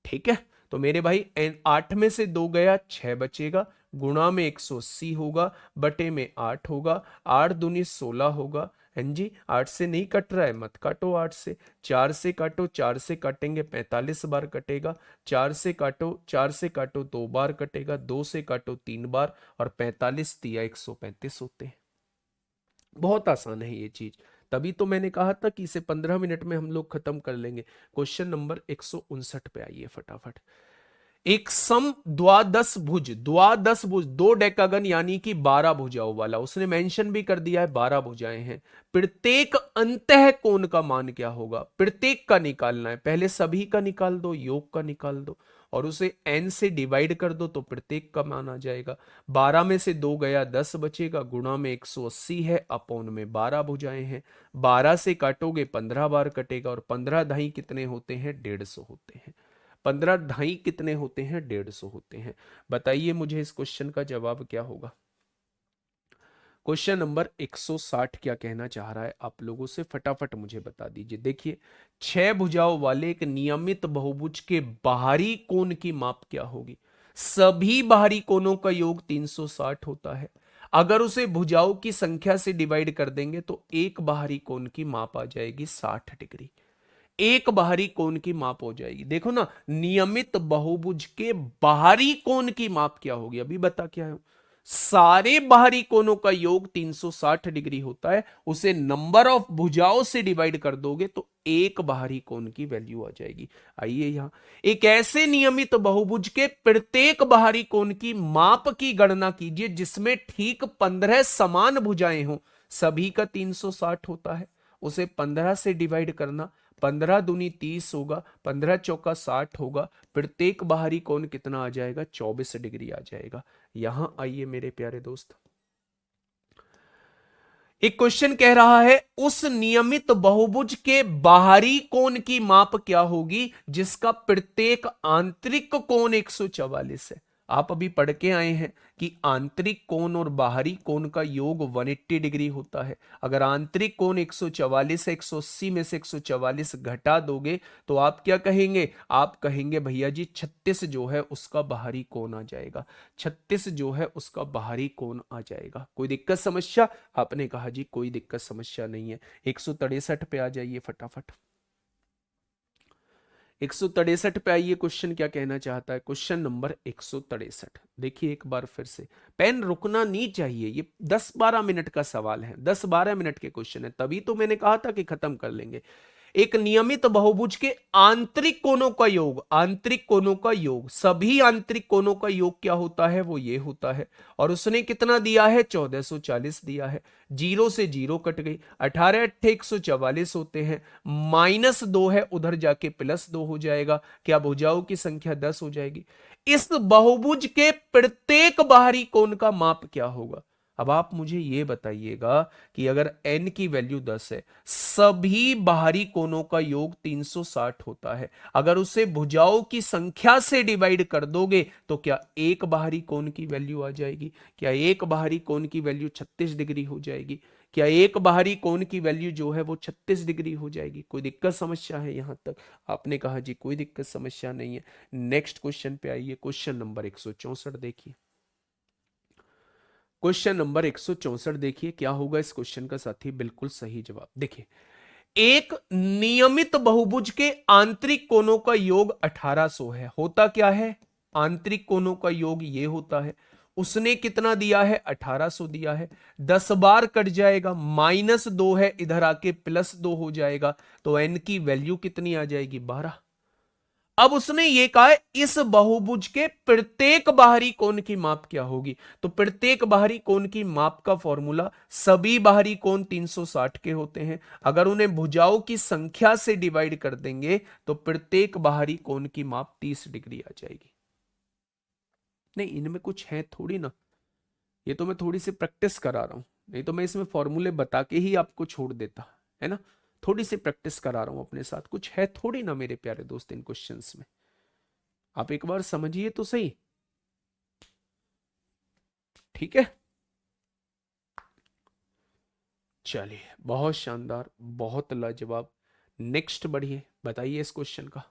ठीक है, तो मेरे भाई आठ में से दो गया, 6 बचेगा। गुणा में 180 होगा, बटे में 8 होगा। 8 दूनी 16 होगा। हाँ जी, 8 से नहीं कट रहा है, मत काटो 8 से। 4 से काटो, 4 से काटेंगे 45 बार कटेगा। 4 से काटो, 4 से काटो 2 बार कटेगा। 2 से काटो 3 बार, और 45 तिया 135 होते हैं। बहुत आसान है ये चीज, तभी तो मैंने कहा था कि इसे 15 मिनट में हम लोग खत्म कर लेंगे। क्वेश्चन नंबर 159 पे आइए फटाफट। एक सम द्वादश भुज, द्वादश भुज, दो डेकागन यानी कि 12 भुजाओं वाला, उसने मेंशन भी कर दिया है 12 भुजाएं हैं। प्रत्येक अंतः कोण का मान क्या होगा? प्रत्येक का निकालना है, पहले सभी का निकाल दो, योग का निकाल दो, और उसे n से डिवाइड कर दो तो प्रत्येक का मान आ जाएगा। 12 में से दो गया, 10 बचेगा। गुणा में 180 है, अपॉन में 12 भुजाएं हैं। 12 से काटोगे 15 बार कटेगा, और 15 दही कितने होते हैं? 150 होते हैं। 15 ढाई कितने होते हैं? 150 होते हैं। बताइए मुझे इस क्वेश्चन का जवाब क्या होगा। क्वेश्चन नंबर 160 क्या कहना चाह रहा है आप लोगों से, फटाफट मुझे बता दीजिए। देखिए, 6 भुजाओं वाले एक नियमित बहुभुज के बाहरी कोण की माप क्या होगी? सभी बाहरी कोणों का योग 360 होता है। अगर उसे भुजाओं की संख्या से डिवाइड कर देंगे तो एक बाहरी कोण की माप आ जाएगी 60 डिग्री। एक बाहरी कोण की माप हो जाएगी। देखो ना, नियमित बहुभुज के बाहरी कोण की माप क्या होगी? अभी बता क्या है, सारे बाहरी कोणों का योग 360 डिग्री होता है। उसे नंबर ऑफ भुजाओं से डिवाइड कर दोगे तो एक बाहरी कोण की वैल्यू आ जाएगी। आइए यहां, एक ऐसे नियमित बहुभुज के प्रत्येक बाहरी कोण की माप की गणना कीजिए जिसमें ठीक 15 समान भुजाएं हो। सभी का 360 होता है, उसे 15 से डिवाइड करना, 15 दूनी 30 होगा, 15 चौका 60 होगा। प्रत्येक बाहरी कोण कितना आ जाएगा? 24 डिग्री आ जाएगा। यहां आइए मेरे प्यारे दोस्त, एक क्वेश्चन कह रहा है उस नियमित बहुभुज के बाहरी कोण की माप क्या होगी जिसका प्रत्येक आंतरिक कोण 144 है। आप अभी पढ़ के आए हैं कि आंतरिक कोण और बाहरी कोण का योग 180 डिग्री होता है। अगर आंतरिक कोण 144 है, 180 में से 144 घटा दोगे तो आप क्या कहेंगे? आप कहेंगे भैया जी 36 जो है उसका बाहरी कोण आ जाएगा। 36 जो है उसका बाहरी कोण आ जाएगा। कोई दिक्कत समस्या? आपने कहा जी कोई दिक्कत समस्या नहीं है। 163 पे आ जाइए फटाफट। 163 पे आइए, क्वेश्चन क्या कहना चाहता है? क्वेश्चन नंबर 163 देखिए एक बार फिर से, पेन रुकना नहीं चाहिए। ये 10-12 मिनट का सवाल है, 10-12 मिनट के क्वेश्चन है, तभी तो मैंने कहा था कि खत्म कर लेंगे। एक नियमित बहुभुज के आंतरिक कोणों का योग, आंतरिक कोणों का योग, सभी आंतरिक कोणों का योग क्या होता है? वो ये होता है। और उसने कितना दिया है? 1440 दिया है। जीरो से जीरो कट गई, 18 अट्ठे 144 होते हैं, -2 है, उधर जाके +2 हो जाएगा। क्या भुजाओं की संख्या 10 हो जाएगी। इस बहुभुज के प्रत्येक बाहरी कोण का माप क्या होगा? अब आप मुझे यह बताइएगा कि अगर n की वैल्यू 10 है, सभी बाहरी कोणों का योग 360 होता है, अगर उसे भुजाओं की संख्या से डिवाइड कर दोगे तो क्या एक बाहरी कोण की वैल्यू आ जाएगी? क्या एक बाहरी कोण की वैल्यू 36 डिग्री हो जाएगी? क्या एक बाहरी कोण की वैल्यू जो है वो 36 डिग्री हो जाएगी? कोई दिक्कत समस्या है यहां तक? आपने कहा जी कोई दिक्कत समस्या नहीं है। नेक्स्ट क्वेश्चन पे आइए, क्वेश्चन नंबर 164 देखिए। क्वेश्चन नंबर 164 देखिए क्या होगा इस क्वेश्चन का साथी, बिल्कुल सही जवाब। देखिए, एक नियमित बहुभुज के आंतरिक कोणों का योग 1800 है। होता क्या है? आंतरिक कोणों का योग ये होता है। उसने कितना दिया है? 1800 दिया है। 10 बार कट जाएगा, -2 है, इधर आके +2 हो जाएगा, तो n की वैल्यू कितनी आ जाएगी? 12। अब उसने ये कहा है इस बहुभुज के प्रत्येक बाहरी कोण की माप क्या होगी? तो प्रत्येक बाहरी कोण की माप का फॉर्मूला, सभी बाहरी कोण 360 के होते हैं, अगर उन्हें भुजाओं की संख्या से डिवाइड कर देंगे तो प्रत्येक बाहरी कोण की माप 30 डिग्री आ जाएगी। नहीं, इनमें कुछ है थोड़ी ना, ये तो मैं थोड़ी सी प्रैक्टिस करा रहा हूं, नहीं तो मैं इसमें फॉर्मूले बता के ही आपको छोड़ देता, है ना। थोड़ी सी प्रैक्टिस करा रहा हूं अपने साथ, कुछ है थोड़ी ना मेरे प्यारे दोस्त इन क्वेश्चंस में। आप एक बार समझिए तो सही, ठीक है। चलिए, बहुत शानदार, बहुत लाजवाब। नेक्स्ट बढ़िए, बताइए इस क्वेश्चन का।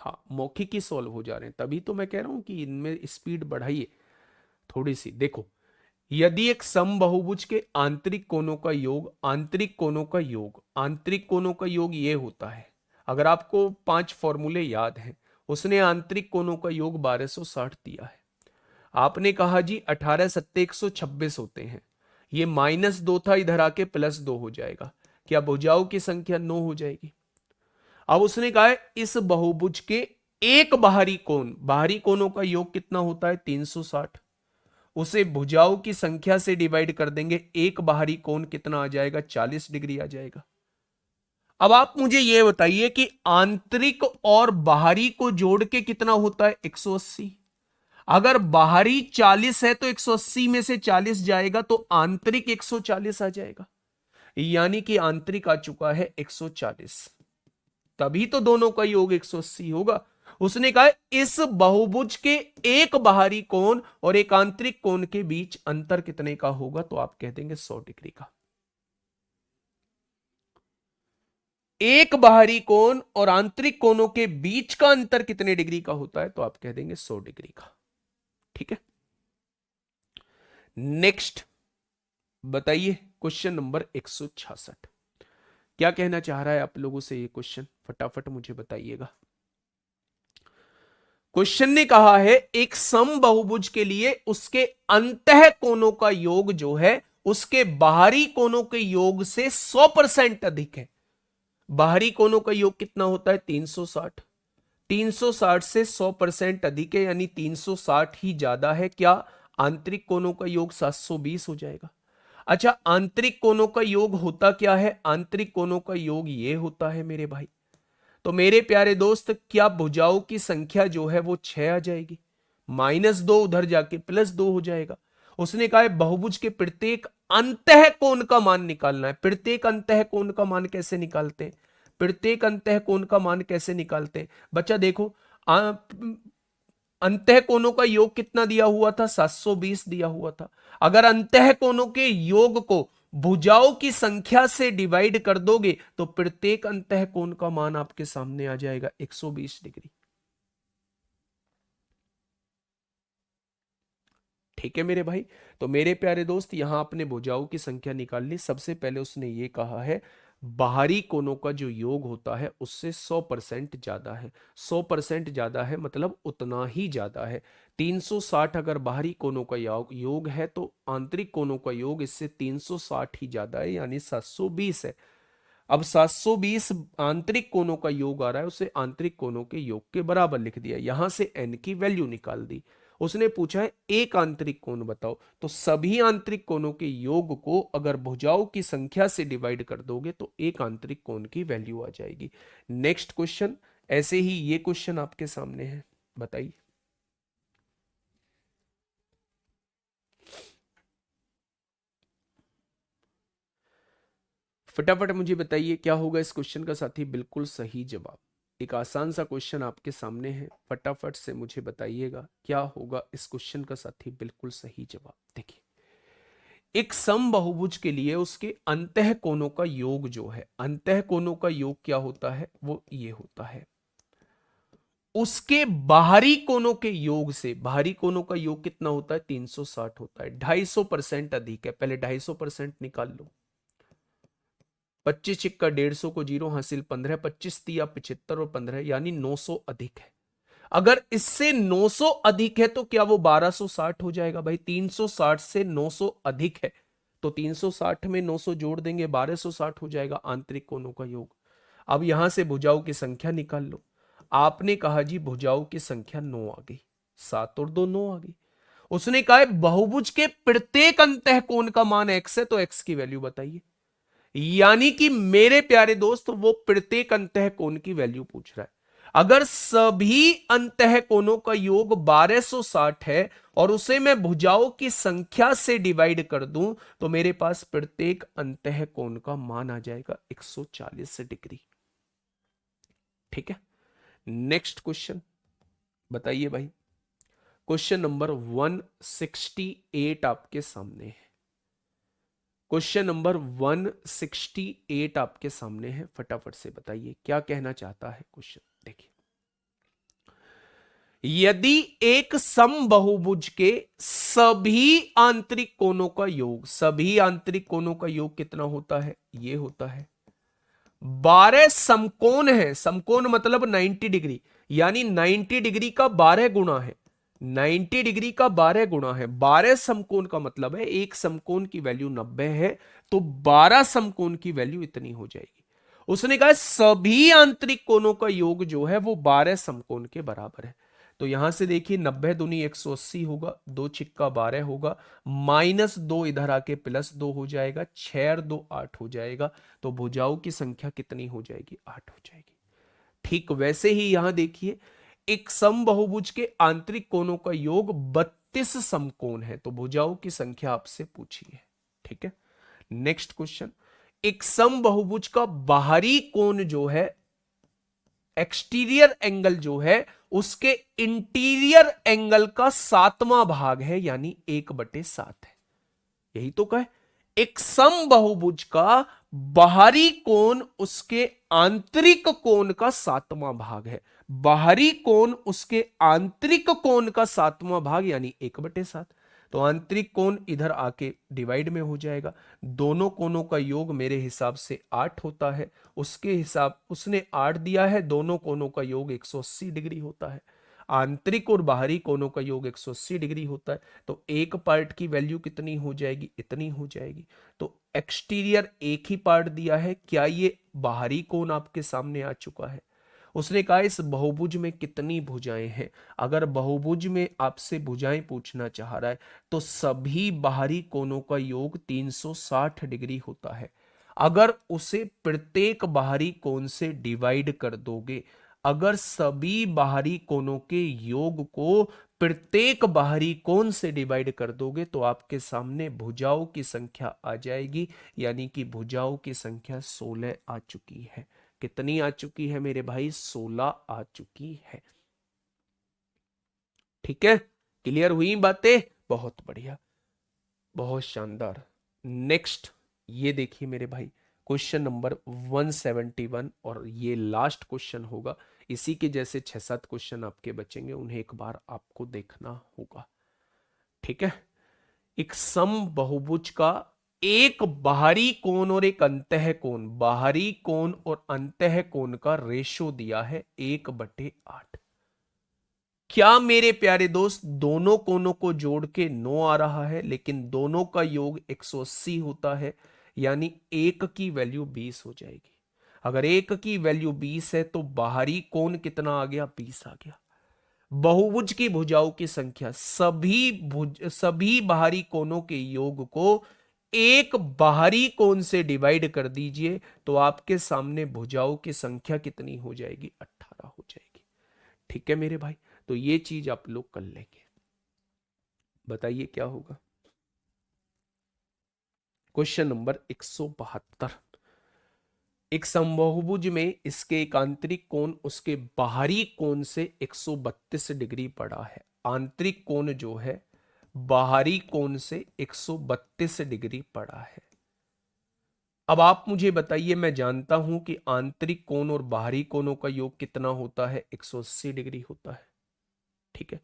हाँ, मौखिक ही सॉल्व हो जा रहे हैं, तभी तो मैं कह रहा हूं कि इनमें स्पीड बढ़ाइए थोड़ी सी। देखो, यदि एक समबहुभुज के आंतरिक कोणों का योग, आंतरिक कोणों का योग, आंतरिक कोणों का योग ये होता है, अगर आपको 5 फॉर्मूले याद हैं, उसने आंतरिक कोणों का योग 1260 दिया है। आपने कहा जी 18 सत्ते 126 होते हैं, ये -2 था, इधर आके +2 हो जाएगा। क्या भुजाओं की संख्या 9 हो जाएगी? अब उसने कहा है इस बहुभुज के एक बाहरी कोण, बाहरी कोणों का योग कितना होता है? 360। उसे भुजाओं की संख्या से डिवाइड कर देंगे, एक बाहरी कोण कितना आ जाएगा? 40 डिग्री आ जाएगा। अब आप मुझे यह बताइए कि आंतरिक और बाहरी को जोड़ के कितना होता है? 180। अगर बाहरी 40 है तो 180 में से 40 जाएगा तो आंतरिक 140 आ जाएगा, यानी कि आंतरिक आ चुका है 140। तभी तो दोनों का योग 180 होगा। उसने कहा इस बहुभुज के एक बाहरी कोण और एक आंतरिक कोण के बीच अंतर कितने का होगा, तो आप कह देंगे 100 डिग्री का। एक बाहरी कोण और आंतरिक कोणों के बीच का अंतर कितने डिग्री का होता है, तो आप कह देंगे 100 डिग्री का। ठीक है, नेक्स्ट बताइए क्वेश्चन नंबर 166। क्या कहना चाह रहा है आप लोगों से ये क्वेश्चन, फटाफट मुझे बताइएगा। क्वेश्चन ने कहा है एक समबाहुभुज के लिए उसके अंतः कोणों का योग जो है उसके बाहरी कोणों के योग से 100% अधिक है। बाहरी कोणों का योग कितना होता है, 360। 360 से 100% अधिक है, यानी 360 ही ज्यादा है। क्या आंतरिक कोणों का योग 720 हो जाएगा। अच्छा, आंतरिक कोणों का योग होता क्या है, आंतरिक कोणों का योग ये होता है मेरे भाई। तो मेरे प्यारे दोस्त, क्या भुजाओं की संख्या जो है वो 6 आ जाएगी, -2 उधर जाके +2 हो जाएगा। उसने कहा है बहुभुज के प्रत्येक अंतः कोण का मान निकालना है। प्रत्येक अंतः कोण का मान कैसे निकालते हैं, प्रत्येक अंतः कोण का मान कैसे निकालते हैं बच्चा, देखो अंतः कोणों का योग कितना दिया हुआ था, 720 दिया हुआ था। अगर अंतः कोणों के योग को भुजाओं की संख्या से डिवाइड कर दोगे तो प्रत्येक अंतः कोण का मान आपके सामने आ जाएगा 120 डिग्री। ठीक है मेरे भाई, तो मेरे प्यारे दोस्त यहां आपने भुजाओं की संख्या निकाल ली। सबसे पहले उसने ये कहा है बाहरी कोणों का जो योग होता है उससे 100% ज्यादा है। 100% ज्यादा है मतलब उतना ही ज्यादा है। 360 अगर बाहरी कोणों का योग है तो आंतरिक कोणों का योग इससे 360 ही ज्यादा है, यानी 720 है। अब 720 आंतरिक कोणों का योग आ रहा है, उसे आंतरिक कोणों के योग के बराबर लिख दिया, यहां से n की वैल्यू निकाल दी। उसने पूछा है एक आंतरिक कोण बताओ, तो सभी आंतरिक कोणों के योग को अगर भुजाओं की संख्या से डिवाइड कर दोगे तो एक आंतरिक कोण की वैल्यू आ जाएगी। नेक्स्ट क्वेश्चन, ऐसे ही ये क्वेश्चन आपके सामने है, बताइए। फटाफट मुझे बताइए क्या होगा इस क्वेश्चन का साथी, बिल्कुल सही जवाब। एक आसान सा क्वेश्चन आपके सामने है, फटाफट से मुझे बताइएगा क्या होगा इस क्वेश्चन का साथी, बिल्कुल सही जवाब। देखिए, एक समबाहुभुज के लिए उसके अंतः कोणों का योग जो है, अंतः कोणों का योग क्या होता है, वो ये होता है उसके बाहरी कोणों के योग से। बाहरी कोणों का योग कितना होता है, 360 होता है, 250% अधिक है। पहले 250% निकाल लो, 25 छिक्का 150 को 0 हासिल 15, 25 तिया 75 और 15 यानी 900 अधिक है। अगर इससे 900 अधिक है तो क्या वो 1260 हो जाएगा भाई। 360 से 900 अधिक है तो 360 में 900 जोड़ देंगे, 1260 हो जाएगा आंतरिक कोणों का योग। अब यहां से भुजाओं की संख्या निकाल लो। आपने कहा जी भुजाओं की संख्या 9 आ गई, 7 और 2 9 आ गई। उसने कहा है बहुभुज के प्रत्येक अंतः कोण का मान x है, तो x की वैल्यू बताइए। यानी कि मेरे प्यारे दोस्त वो प्रत्येक अंतः कोण की वैल्यू पूछ रहा है। अगर सभी अंतः कोणों का योग 1260 है और उसे मैं भुजाओं की संख्या से डिवाइड कर दूं तो मेरे पास प्रत्येक अंतः कोण का मान आ जाएगा 140 डिग्री। ठीक है, नेक्स्ट क्वेश्चन बताइए भाई। क्वेश्चन नंबर 168 आपके सामने है। क्वेश्चन नंबर 168 आपके सामने है, फटाफट से बताइए क्या कहना चाहता है क्वेश्चन। देखिए, यदि एक समबाहुभुज के सभी आंतरिक कोणों का योग, सभी आंतरिक कोणों का योग कितना होता है, ये होता है 12 समकोण है। समकोण मतलब 90 डिग्री, यानी 90 डिग्री का 12 गुणा है। 90 डिग्री का 12 गुणा है। 12 समकोण का मतलब है एक समकोण की वैल्यू 90 है तो 12 समकोण की वैल्यू इतनी हो जाएगी। उसने कहा सभी आंतरिक कोणों का योग जो है वो 12 समकोण के बराबर है। तो यहां से देखिए 90 दूनी 180 होगा, 2 छिक्का 12 होगा, -2 इधर आके +2 हो जाएगा, 6 और 2 8 हो जाएगा। तो भुजाओं की संख्या कितनी हो जाएगी, 8 हो जाएगी। ठीक वैसे ही यहां देखिए एक समबाहुभुज के आंतरिक कोणों का योग 32 समकोण है, तो भुजाओं की संख्या आपसे पूछी है। ठीक है, नेक्स्ट क्वेश्चन, एक समबाहुभुज का बाहरी कोण जो है एक्सटीरियर एंगल जो है उसके इंटीरियर एंगल का 7वां भाग है, यानी 1/7 है। यही तो कहे, एक समबाहुभुज का बाहरी कोण उसके आंतरिक कोण का 7वां भाग है। बाहरी कोण उसके आंतरिक कोण का 7वां भाग यानी 1/7। तो आंतरिक कोण इधर आके डिवाइड में हो जाएगा। दोनों कोणों का योग मेरे हिसाब से 8 होता है। उसके हिसाब उसने 8 दिया है। दोनों कोणों का योग 180 डिग्री होता है। आंतरिक और बाहरी कोणों का योग 180 डिग्री होता है। तो एक पार्ट की वैल्यू कितनी हो जाएगी? इतनी हो जाएगी। तो एक्सटीरियर एक ही पार्ट दिया है। क्या ये बाहरी कोण आपके सामने आ चुका है? उसने कहा इस बहुभुज में कितनी भुजाएं हैं। अगर बहुभुज में आपसे भुजाएं पूछना चाह रहा है तो सभी बाहरी कोणों का योग 360 डिग्री होता है। अगर उसे प्रत्येक बाहरी कोण से डिवाइड कर दोगे, अगर सभी बाहरी कोणों के योग को प्रत्येक बाहरी कोण से डिवाइड कर दोगे तो आपके सामने भुजाओं की संख्या आ जाएगी, यानी कि भुजाओं की संख्या 16 आ चुकी है। कितनी आ चुकी है मेरे भाई? 16 आ चुकी है। ठीक है, क्लियर हुई बातें? बहुत बढ़िया, बहुत शानदार। नेक्स्ट ये देखिए मेरे भाई, क्वेश्चन नंबर 171 और ये लास्ट क्वेश्चन होगा। इसी के जैसे 6-7 क्वेश्चन आपके बचेंगे, उन्हें एक बार आपको देखना होगा। ठीक है, एक सम बहुभुज का एक बाहरी कोण और एक अंतः कोण, बाहरी कोण और अंतः कोण का रेशो दिया है 1/8। क्या मेरे प्यारे दोस्त दोनों कोणों को जोड़ के 9 आ रहा है, लेकिन दोनों का योग 180 होता है, यानी एक की वैल्यू 20 हो जाएगी। अगर एक की वैल्यू 20 है तो बाहरी कोण कितना आ गया? 20 आ गया। बहुभुज की भुजाओं की संख्या, सभी बाहरी कोणों के योग को एक बाहरी कोण से डिवाइड कर दीजिए तो आपके सामने भुजाओं की संख्या कितनी हो जाएगी? 18 हो जाएगी। ठीक है मेरे भाई, तो ये चीज आप लोग कर लेंगे। बताइए क्या होगा? क्वेश्चन नंबर 172, एक समबाहुभुज में इसके एक आंतरिक कोण उसके बाहरी कोण से 132 डिग्री पड़ा है। आंतरिक कोण जो है बाहरी कोण से 132 डिग्री पड़ा है। अब आप मुझे बताइए, मैं जानता हूं कि आंतरिक कोण और बाहरी कोणों का योग कितना होता है? 180 डिग्री होता है। ठीक है,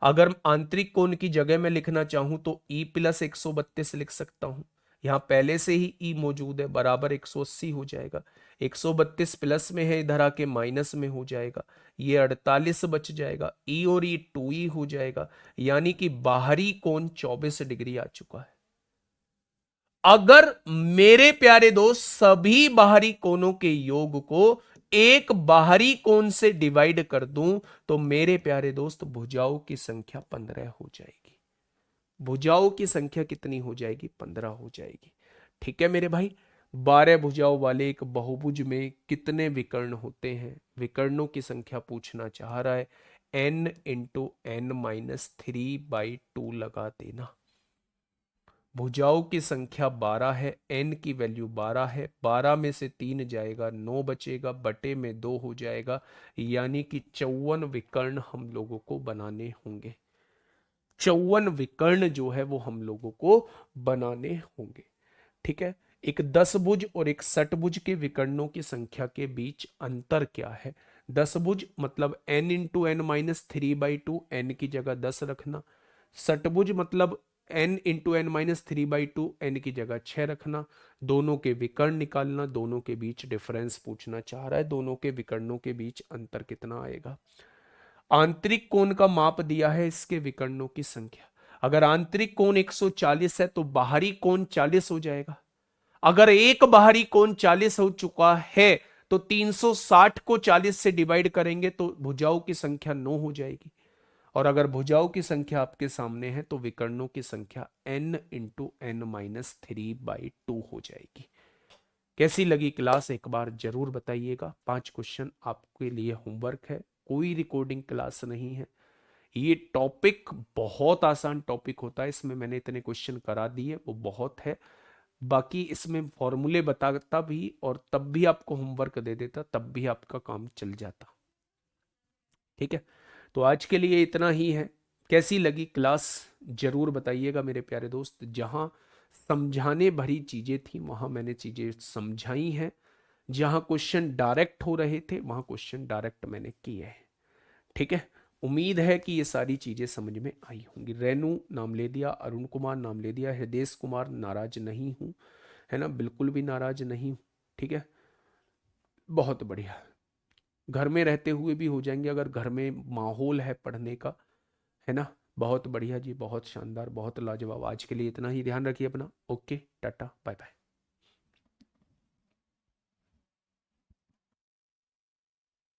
अगर आंतरिक कोण की जगह में लिखना चाहूं तो E + 132 लिख सकता हूं। यहां पहले से ही E मौजूद है, बराबर 180 हो जाएगा। 132 प्लस में है, इधर आके माइनस में हो जाएगा, ये 48 बच जाएगा। E और E 2E हो जाएगा, यानी कि बाहरी कोण 24 डिग्री आ चुका है। अगर मेरे प्यारे दोस्त सभी बाहरी कोणों के योग को एक बाहरी कोण से डिवाइड कर दूं तो मेरे प्यारे दोस्त भुजाओं की संख्या 15 हो जाएगी। भुजाओं की संख्या कितनी हो जाएगी? 15 हो जाएगी। ठीक है मेरे भाई, 12 भुजाओं वाले एक बहुभुज में कितने विकर्ण होते हैं? विकर्णों की संख्या पूछना चाह रहा है। n × n-3/2 लगा देना। भुजाओं की संख्या 12 है, n की वैल्यू 12 है। 12 में से 3 जाएगा, 9 बचेगा, बटे में 2 हो जाएगा, यानी कि 54 विकर्ण हम लोगों को बनाने होंगे। 54 विकर्ण जो है वो हम लोगों को बनाने होंगे। ठीक है, एक 10 भुज और एक 60 भुज के विकर्णों की संख्या के बीच अंतर क्या है? 10 भुज मतलब n × n-3/2, n की जगह 10 रखना। 60 भुज मतलब n × n-3/2, n की जगह 6 रखना। दोनों के विकर्ण निकालना, दोनों के बीच डिफरेंस पूछना चाह रहा है, दोनों के विकर्णों के बीच अंतर कितना आएगा। आंतरिक कोण का माप दिया है, इसके विकर्णों की संख्या। अगर आंतरिक कोण 140 है तो बाहरी कोण 40 हो जाएगा। अगर एक बाहरी कोण 40 हो चुका है तो 360 को 40 से डिवाइड करेंगे तो भुजाओं की संख्या 9 हो जाएगी। और अगर भुजाओं की संख्या आपके सामने है तो विकर्णों की संख्या n × n-3/2 हो जाएगी। कैसी लगी क्लास एक बार जरूर बताइएगा। 5 क्वेश्चन आपके लिए होमवर्क है, कोई रिकॉर्डिंग क्लास नहीं है। ये टॉपिक बहुत आसान टॉपिक होता है, इसमें मैंने इतने क्वेश्चन करा दिए वो बहुत है। बाकी इसमें फॉर्मूले बताता भी और तब भी आपको होमवर्क दे देता, तब भी आपका काम चल जाता। ठीक है, तो आज के लिए इतना ही है। कैसी लगी क्लास जरूर बताइएगा मेरे प्यारे दोस्त। जहाँ समझाने भरी चीज़ें थी वहाँ मैंने चीज़ें समझाई हैं, जहाँ क्वेश्चन डायरेक्ट हो रहे थे वहाँ क्वेश्चन डायरेक्ट मैंने किए हैं। ठीक है, उम्मीद है कि ये सारी चीज़ें समझ में आई होंगी। रेनू नाम ले दिया, अरुण कुमार नाम ले दिया, हृदय कुमार, नाराज नहीं हूँ, है ना, बिल्कुल भी नाराज नहीं हूँ। ठीक है, बहुत बढ़िया। घर में रहते हुए भी हो जाएंगे अगर घर में माहौल है पढ़ने का, है ना। बहुत बढ़िया जी, बहुत शानदार, बहुत लाजवाब। आज के लिए इतना ही, ध्यान रखिए अपना। Okay, tata, bye bye.